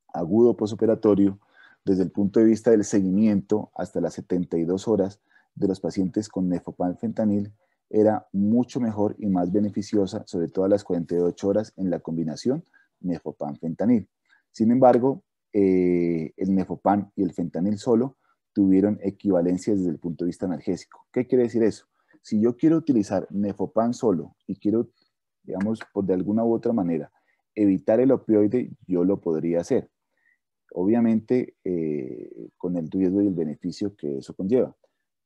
S4: agudo postoperatorio, desde el punto de vista del seguimiento hasta las 72 horas de los pacientes con Nefopam fentanil, era mucho mejor y más beneficiosa, sobre todo a las 48 horas en la combinación Nefopam fentanil. Sin embargo, el Nefopam y el fentanil solo tuvieron equivalencias desde el punto de vista analgésico. ¿Qué quiere decir eso? Si yo quiero utilizar Nefopam solo y quiero, digamos, de alguna u otra manera, evitar el opioide, yo lo podría hacer. Obviamente, con el riesgo y el beneficio que eso conlleva.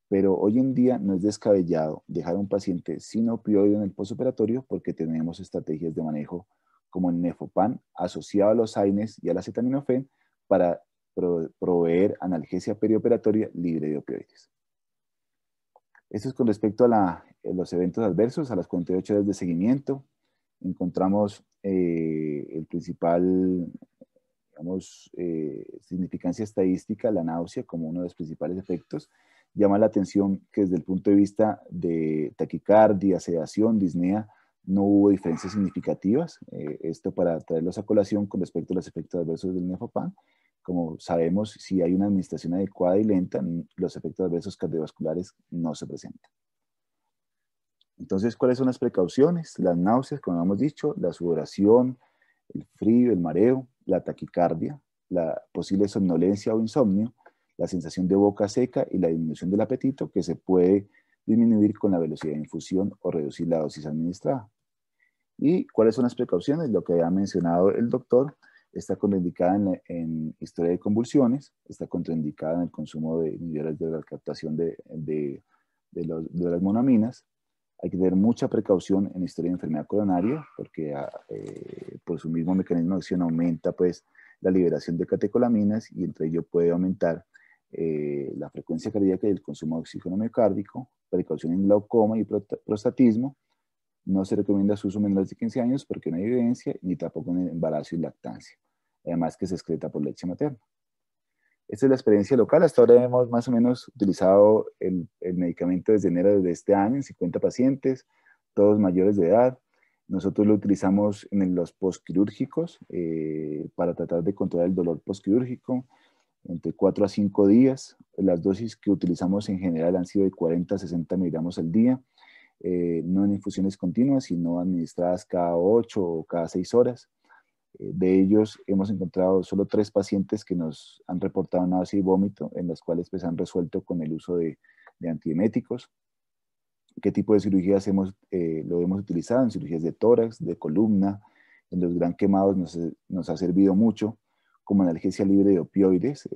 S4: Pero hoy en día no es descabellado dejar a un paciente sin opioide en el postoperatorio, porque tenemos estrategias de manejo como el Nefopam asociado a los AINES y al acetaminofén para proveer analgesia perioperatoria libre de opioides. Esto es con respecto a los eventos adversos a las 48 horas de seguimiento. Encontramos el principal, digamos, significancia estadística, la náusea, como uno de los principales efectos. Llama la atención que desde el punto de vista de taquicardia, sedación, disnea, no hubo diferencias significativas. Esto para traerlos a colación con respecto a los efectos adversos del Nefopam. Como sabemos, si hay una administración adecuada y lenta, los efectos adversos cardiovasculares no se presentan. Entonces, ¿cuáles son las precauciones? Las náuseas, como hemos dicho, la sudoración, el frío, el mareo, la taquicardia, la posible somnolencia o insomnio, la sensación de boca seca y la disminución del apetito, que se puede disminuir con la velocidad de infusión o reducir la dosis administrada. ¿Y cuáles son las precauciones? Lo que había mencionado el doctor: está contraindicada en historia de convulsiones, está contraindicada en el consumo de inhibidores de la captación de las monaminas. Hay que tener mucha precaución en historia de enfermedad coronaria, porque por su mismo mecanismo de acción aumenta pues la liberación de catecolaminas, y entre ello puede aumentar la frecuencia cardíaca y el consumo de oxígeno miocárdico. Precaución en glaucoma y prostatismo. No se recomienda su uso menores de 15 años porque no hay evidencia, ni tampoco en embarazo y lactancia. Además que se excreta por leche materna. Esta es la experiencia local. Hasta ahora hemos más o menos utilizado el medicamento desde enero de este año en 50 pacientes, todos mayores de edad. Nosotros lo utilizamos en los postquirúrgicos para tratar de controlar el dolor postquirúrgico entre 4 a 5 días. Las dosis que utilizamos en general han sido de 40 a 60 miligramos al día. No en infusiones continuas, sino administradas cada 8 o cada 6 horas. De ellos hemos encontrado solo 3 pacientes que nos han reportado náusea y vómito, en las cuales pues han resuelto con el uso de antieméticos. ¿Qué tipo de cirugías lo hemos utilizado? En cirugías de tórax, de columna, en los gran quemados nos ha servido mucho como analgesia libre de opioides,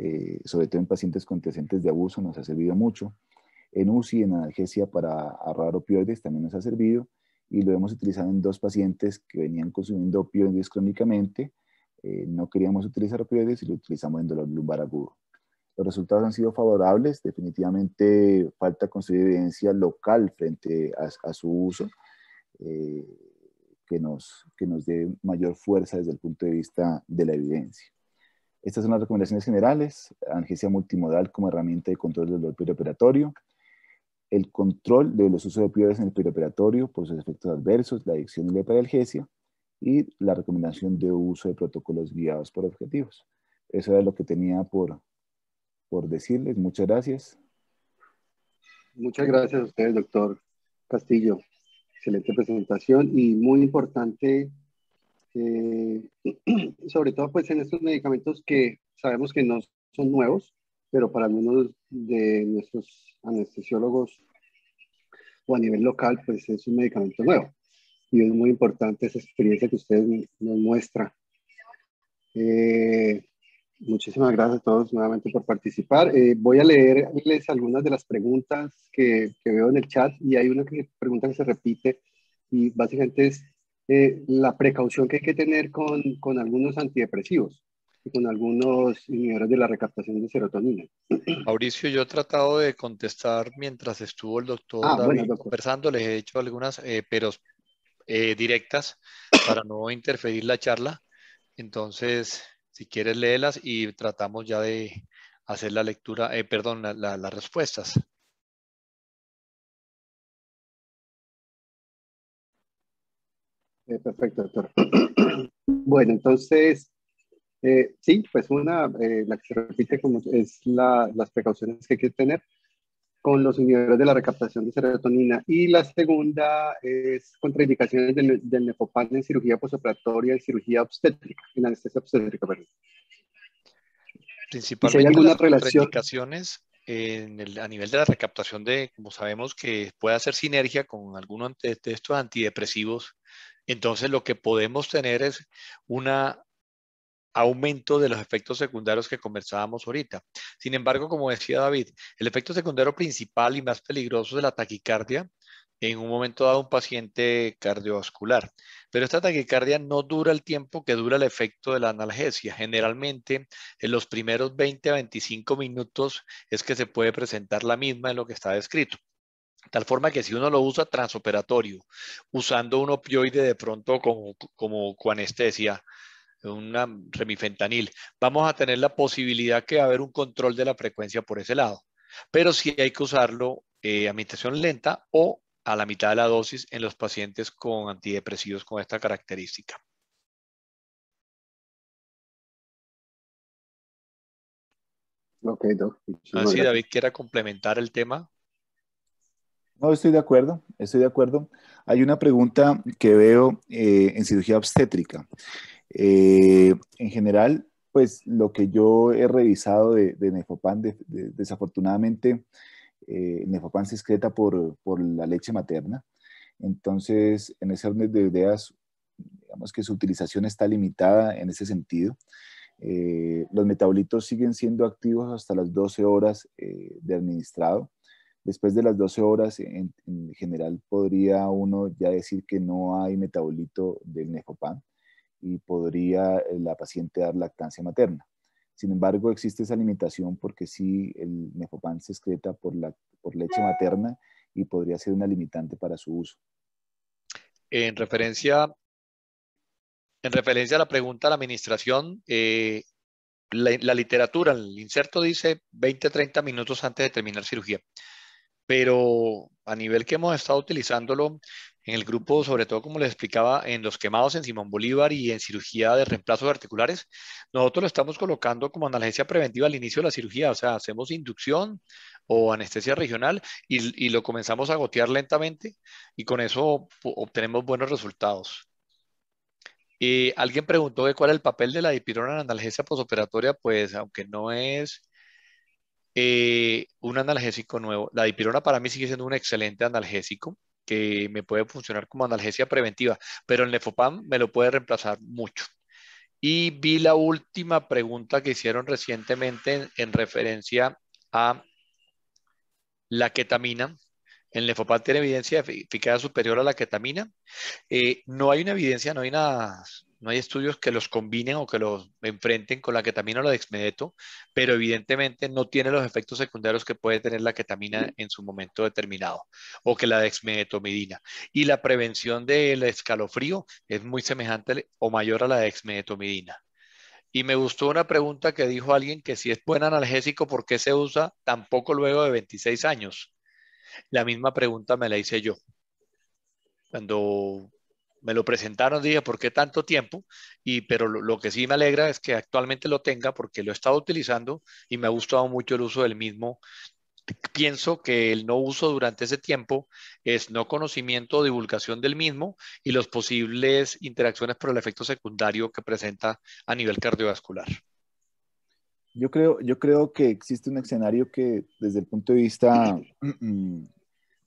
S4: sobre todo en pacientes con antecedentes de abuso nos ha servido mucho. En UCI, en analgesia para ahorrar opioides, también nos ha servido, y lo hemos utilizado en 2 pacientes que venían consumiendo opioides crónicamente. No queríamos utilizar opioides y lo utilizamos en dolor lumbar agudo. Los resultados han sido favorables. Definitivamente falta construir evidencia local frente a su uso, que nos dé mayor fuerza desde el punto de vista de la evidencia. Estas son las recomendaciones generales: analgesia multimodal como herramienta de control del dolor perioperatorio, el control de los usos de opioides en el perioperatorio por sus efectos adversos, la adicción y la hiperalgesia, y la recomendación de uso de protocolos guiados por objetivos. Eso era lo que tenía por decirles. Muchas gracias.
S1: Muchas gracias a ustedes, doctor Castillo. Excelente presentación y muy importante, sobre todo pues en estos medicamentos que sabemos que no son nuevos, pero para algunos de nuestros anestesiólogos o a nivel local, pues es un medicamento nuevo. Y es muy importante esa experiencia que ustedes nos muestran. Muchísimas gracias a todos nuevamente por participar. Voy a leerles algunas de las preguntas que veo en el chat y hay una pregunta que se repite y básicamente es la precaución que hay que tener con algunos antidepresivos y con algunos inhibidores de la recaptación de serotonina.
S2: Mauricio, yo he tratado de contestar mientras estuvo el doctor
S1: Bueno,
S2: David
S1: doctor.
S2: conversando, les he hecho algunas, pero directas para no interferir la charla. Entonces, si quieres, léelas y tratamos ya de hacer la lectura, perdón, las respuestas.
S1: Perfecto, doctor. Bueno, entonces, sí, pues la que se repite como es las precauciones que hay que tener con los inhibidores de la recaptación de serotonina. Y la segunda es contraindicaciones del Nefopam en cirugía postoperatoria, en cirugía obstétrica, en anestesia obstétrica, perdón. Y si hay
S2: Principalmente
S1: alguna
S2: las
S1: relación.
S2: contraindicaciones a nivel de la recaptación como sabemos que puede hacer sinergia con algunos de estos antidepresivos, entonces lo que podemos tener es un aumento de los efectos secundarios que conversábamos ahorita. Sin embargo, como decía David, el efecto secundario principal y más peligroso es la taquicardia en un momento dado un paciente cardiovascular. Pero esta taquicardia no dura el tiempo que dura el efecto de la analgesia. Generalmente, en los primeros 20 a 25 minutos es que se puede presentar la misma en lo que está descrito. Tal forma que si uno lo usa transoperatorio, usando un opioide de pronto como coanestesia, una remifentanil, vamos a tener la posibilidad que va a haber un control de la frecuencia por ese lado. Pero sí hay que usarlo a administración lenta o a la mitad de la dosis en los pacientes con antidepresivos con esta característica.
S1: Ok, doc.
S2: Así, David, ¿quiera complementar el tema?
S4: No, estoy de acuerdo, estoy de acuerdo. Hay una pregunta que veo en cirugía obstétrica. En general, pues lo que yo he revisado de Nefopam, desafortunadamente, Nefopam se excreta por la leche materna. Entonces, en ese orden de ideas, digamos que su utilización está limitada en ese sentido. Los metabolitos siguen siendo activos hasta las 12 horas de administrado. Después de las 12 horas, en general, podría uno ya decir que no hay metabolito del Nefopam y podría la paciente dar lactancia materna. Sin embargo, existe esa limitación porque sí, el Nefopam se excreta por leche materna y podría ser una limitante para su uso.
S2: En referencia a la pregunta de la administración, la literatura, el inserto dice 20 a 30 minutos antes de terminar cirugía. Pero a nivel que hemos estado utilizándolo en el grupo, sobre todo como les explicaba, en los quemados en Simón Bolívar y en cirugía de reemplazos articulares, nosotros lo estamos colocando como analgesia preventiva al inicio de la cirugía, o sea, hacemos inducción o anestesia regional y lo comenzamos a gotear lentamente y con eso obtenemos buenos resultados. Alguien preguntó de cuál es el papel de la dipirona en analgesia posoperatoria, pues aunque no es un analgésico nuevo. La dipirona para mí sigue siendo un excelente analgésico que me puede funcionar como analgesia preventiva, pero el Nefopam me lo puede reemplazar mucho. Y vi la última pregunta que hicieron recientemente en referencia a la ketamina. ¿El Nefopam tiene evidencia de eficacia superior a la ketamina? No hay una evidencia, no hay estudios que los combinen o que los enfrenten con la ketamina o la dexmedeto, pero evidentemente no tiene los efectos secundarios que puede tener la ketamina en su momento determinado o que la dexmedetomidina. Y la prevención del escalofrío es muy semejante o mayor a la dexmedetomidina. Y me gustó una pregunta que dijo alguien que si es buen analgésico, ¿por qué se usa tampoco luego de 26 años? La misma pregunta me la hice yo. Cuando me lo presentaron, dije, ¿por qué tanto tiempo? Pero lo que sí me alegra es que actualmente lo tenga porque lo he estado utilizando y me ha gustado mucho el uso del mismo. Pienso que el no uso durante ese tiempo es no conocimiento o divulgación del mismo y los posibles interacciones por el efecto secundario que presenta a nivel cardiovascular.
S4: Yo creo que existe un escenario que desde el punto de vista,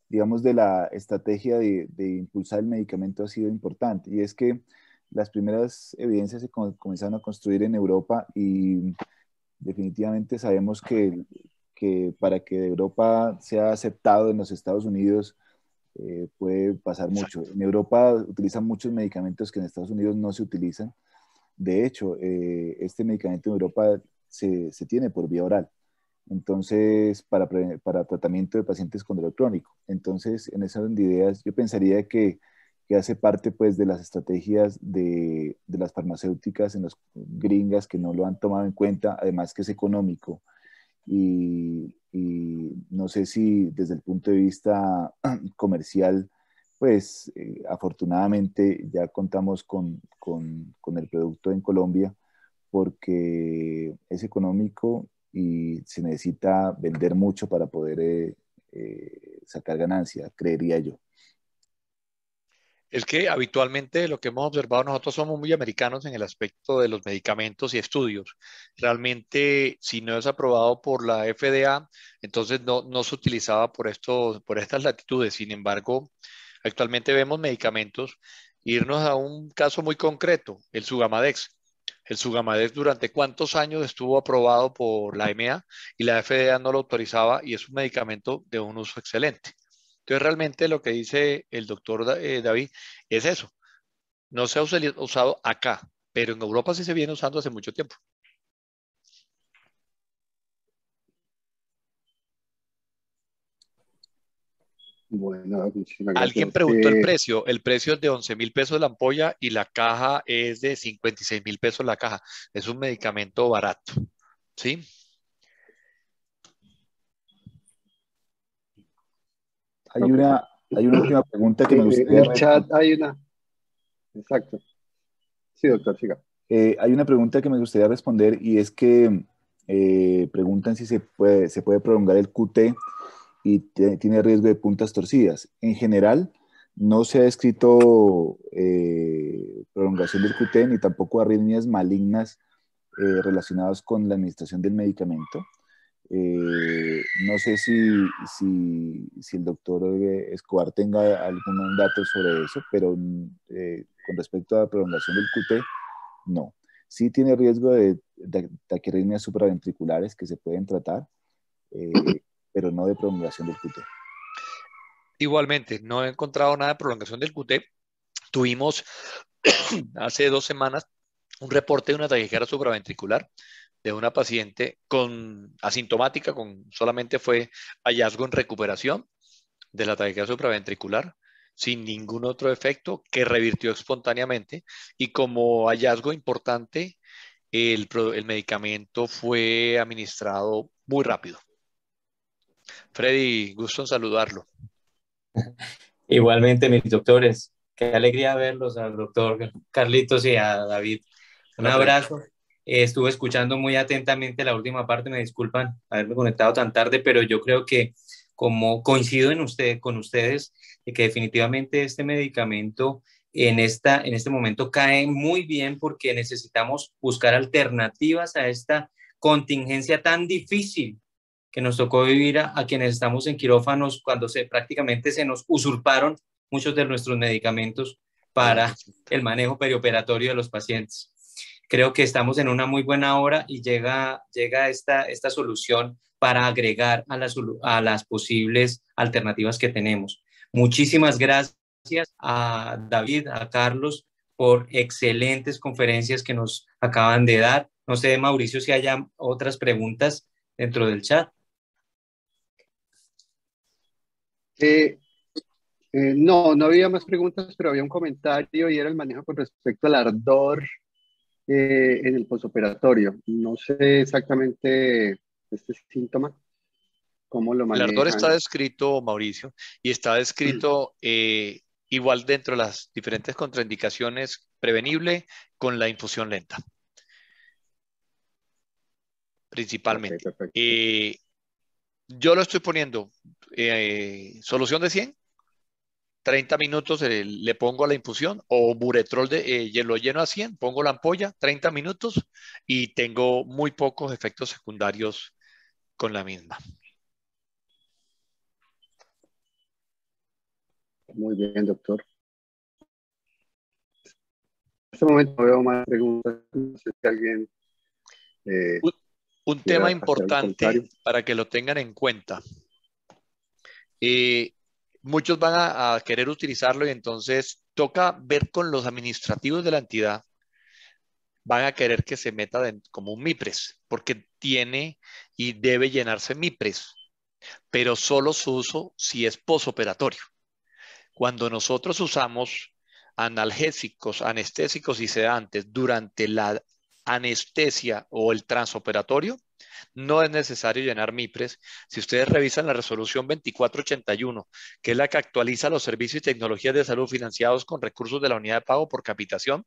S4: digamos, de la estrategia de impulsar el medicamento ha sido importante. Y es que las primeras evidencias se comenzaron a construir en Europa y definitivamente sabemos que para que de Europa sea aceptado en los Estados Unidos puede pasar mucho.
S2: Exacto.
S4: En Europa utilizan muchos medicamentos que en Estados Unidos no se utilizan. De hecho, este medicamento en Europa se tiene por vía oral. Entonces, para tratamiento de pacientes con dolor crónico. Entonces, en esas ideas, yo pensaría que hace parte pues de las estrategias de las farmacéuticas en las gringas que no lo han tomado en cuenta, además que es económico. Y no sé si desde el punto de vista comercial, pues afortunadamente ya contamos con el producto en Colombia porque es económico y se necesita vender mucho para poder sacar ganancia, creería yo.
S2: Es que habitualmente lo que hemos observado, nosotros somos muy americanos en el aspecto de los medicamentos y estudios. Realmente, si no es aprobado por la FDA, entonces no se utilizaba por estas latitudes. Sin embargo, actualmente vemos medicamentos. Irnos a un caso muy concreto, el Sugamadex. El Sugamadex durante cuántos años estuvo aprobado por la EMEA y la FDA no lo autorizaba y es un medicamento de un uso excelente. Entonces, realmente lo que dice el doctor David es eso. No se ha usado acá, pero en Europa sí se viene usando hace mucho tiempo.
S1: Bueno, muchísimas
S2: Alguien
S1: gracias.
S2: preguntó el precio. El precio es de 11.000 pesos la ampolla y la caja es de 56.000 pesos la caja. Es un medicamento barato. ¿Sí?
S4: Hay
S1: Ok.
S4: una, hay una última pregunta que me
S1: En
S4: gustaría
S1: el chat hay una. Exacto. Sí, doctor, siga.
S4: hay una pregunta que me gustaría responder y es que preguntan si se puede prolongar el QT y tiene riesgo de puntas torcidas. En general, no se ha descrito prolongación del QT ni tampoco arritmias malignas relacionadas con la administración del medicamento. No sé si el doctor Escobar tenga algún dato sobre eso, pero con respecto a la prolongación del QT, no. Sí tiene riesgo de taquiarritmias supraventriculares que se pueden tratar, pero no de prolongación del QT.
S2: Igualmente, no he encontrado nada de prolongación del QT. Tuvimos hace 2 semanas un reporte de una taquicardia supraventricular de una paciente con asintomática, solamente fue hallazgo en recuperación de la taquicardia supraventricular, sin ningún otro efecto, que revirtió espontáneamente y como hallazgo importante, el medicamento fue administrado muy rápido. Freddy, gusto en saludarlo.
S5: Igualmente, mis doctores, qué alegría verlos al doctor Carlitos y a David. Un
S2: Hola, Freddy.
S5: abrazo. Estuve escuchando muy atentamente la última parte, me disculpan haberme conectado tan tarde, pero yo creo que como coincido con ustedes, de que definitivamente este medicamento en este momento cae muy bien porque necesitamos buscar alternativas a esta contingencia tan difícil que nos tocó vivir a quienes estamos en quirófanos cuando prácticamente se nos usurparon muchos de nuestros medicamentos para el manejo perioperatorio de los pacientes. Creo que estamos en una muy buena hora y llega esta solución para agregar a las posibles alternativas que tenemos. Muchísimas gracias a David, a Carlos, por excelentes conferencias que nos acaban de dar. No sé, Mauricio, si haya otras preguntas dentro del chat.
S1: Eh, no había más preguntas, pero había un comentario y era el manejo con respecto al ardor en el posoperatorio. No sé exactamente este síntoma, cómo lo
S2: El ardor está
S1: manejan.
S2: descrito, Mauricio, y está descrito Igual dentro de las diferentes contraindicaciones, prevenible con la infusión lenta, principalmente.
S6: Ok, perfecto.
S2: Yo lo estoy poniendo solución de 100, 30 minutos le pongo a la infusión, o buretrol lo lleno a 100, pongo la ampolla, 30 minutos y tengo muy pocos efectos secundarios con la misma.
S6: Muy bien, doctor. En este momento no veo más preguntas. No sé si alguien
S2: Un
S6: quiera
S2: tema
S6: hacer algún comentario.
S2: importante para que lo tengan en cuenta. Muchos van a querer utilizarlo y entonces toca ver con los administrativos de la entidad. Van a querer que se meta como un MIPRES, porque tiene y debe llenarse MIPRES, pero solo su uso si es posoperatorio. Cuando nosotros usamos analgésicos, anestésicos y sedantes durante la anestesia o el transoperatorio, no es necesario llenar MIPRES. Si ustedes revisan la resolución 2481, que es la que actualiza los servicios y tecnologías de salud financiados con recursos de la unidad de pago por capitación,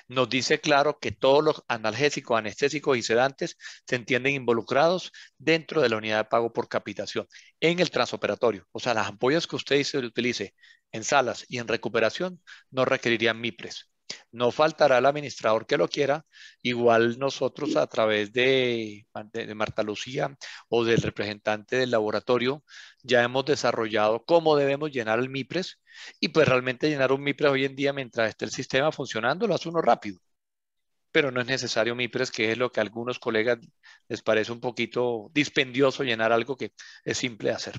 S2: nos dice claro que todos los analgésicos, anestésicos y sedantes se entienden involucrados dentro de la unidad de pago por capitación en el transoperatorio. O sea, las ampollas que usted utilice en salas y en recuperación no requerirían MIPRES. No faltará el administrador que lo quiera. Igual nosotros a través de Marta Lucía o del representante del laboratorio ya hemos desarrollado cómo debemos llenar el MIPRES, y pues realmente llenar un MIPRES hoy en día mientras esté el sistema funcionando lo hace uno rápido, pero no es necesario MIPRES, que es lo que a algunos colegas les parece un poquito dispendioso llenar algo que es simple de hacer.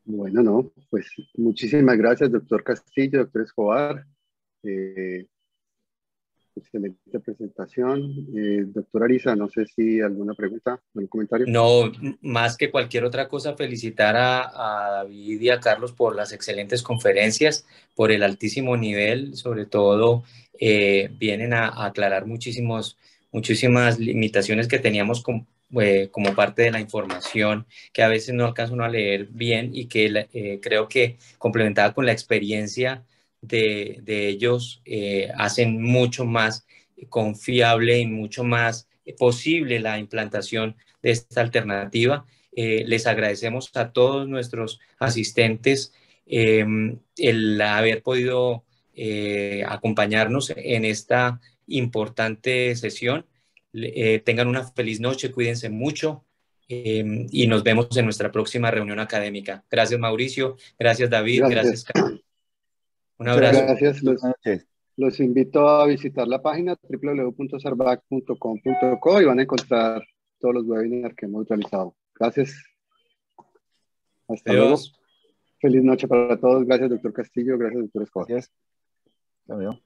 S6: Bueno, no, pues muchísimas gracias, doctor Castillo, doctor Escobar. Excelente presentación. Doctor Ariza, no sé si alguna pregunta, algún comentario.
S5: No, más que cualquier otra cosa, felicitar a David y a Carlos por las excelentes conferencias, por el altísimo nivel, sobre todo vienen a aclarar muchísimas limitaciones que teníamos como parte de la información, que a veces no alcanza uno a leer bien y que creo que complementada con la experiencia de ellos hacen mucho más confiable y mucho más posible la implantación de esta alternativa. Les agradecemos a todos nuestros asistentes el haber podido acompañarnos en esta importante sesión. Tengan una feliz noche, cuídense mucho y nos vemos en nuestra próxima reunión académica. Gracias, Mauricio. Gracias, David. Gracias, Carlos. Un
S6: Muchas
S5: abrazo.
S6: gracias. Los invito a visitar la página www.sarvac.com.co y van a encontrar todos los webinars que hemos realizado. Gracias. Hasta luego. Feliz noche para todos. Gracias, doctor Castillo. Gracias, doctor Escobar.
S4: Gracias. Hasta luego.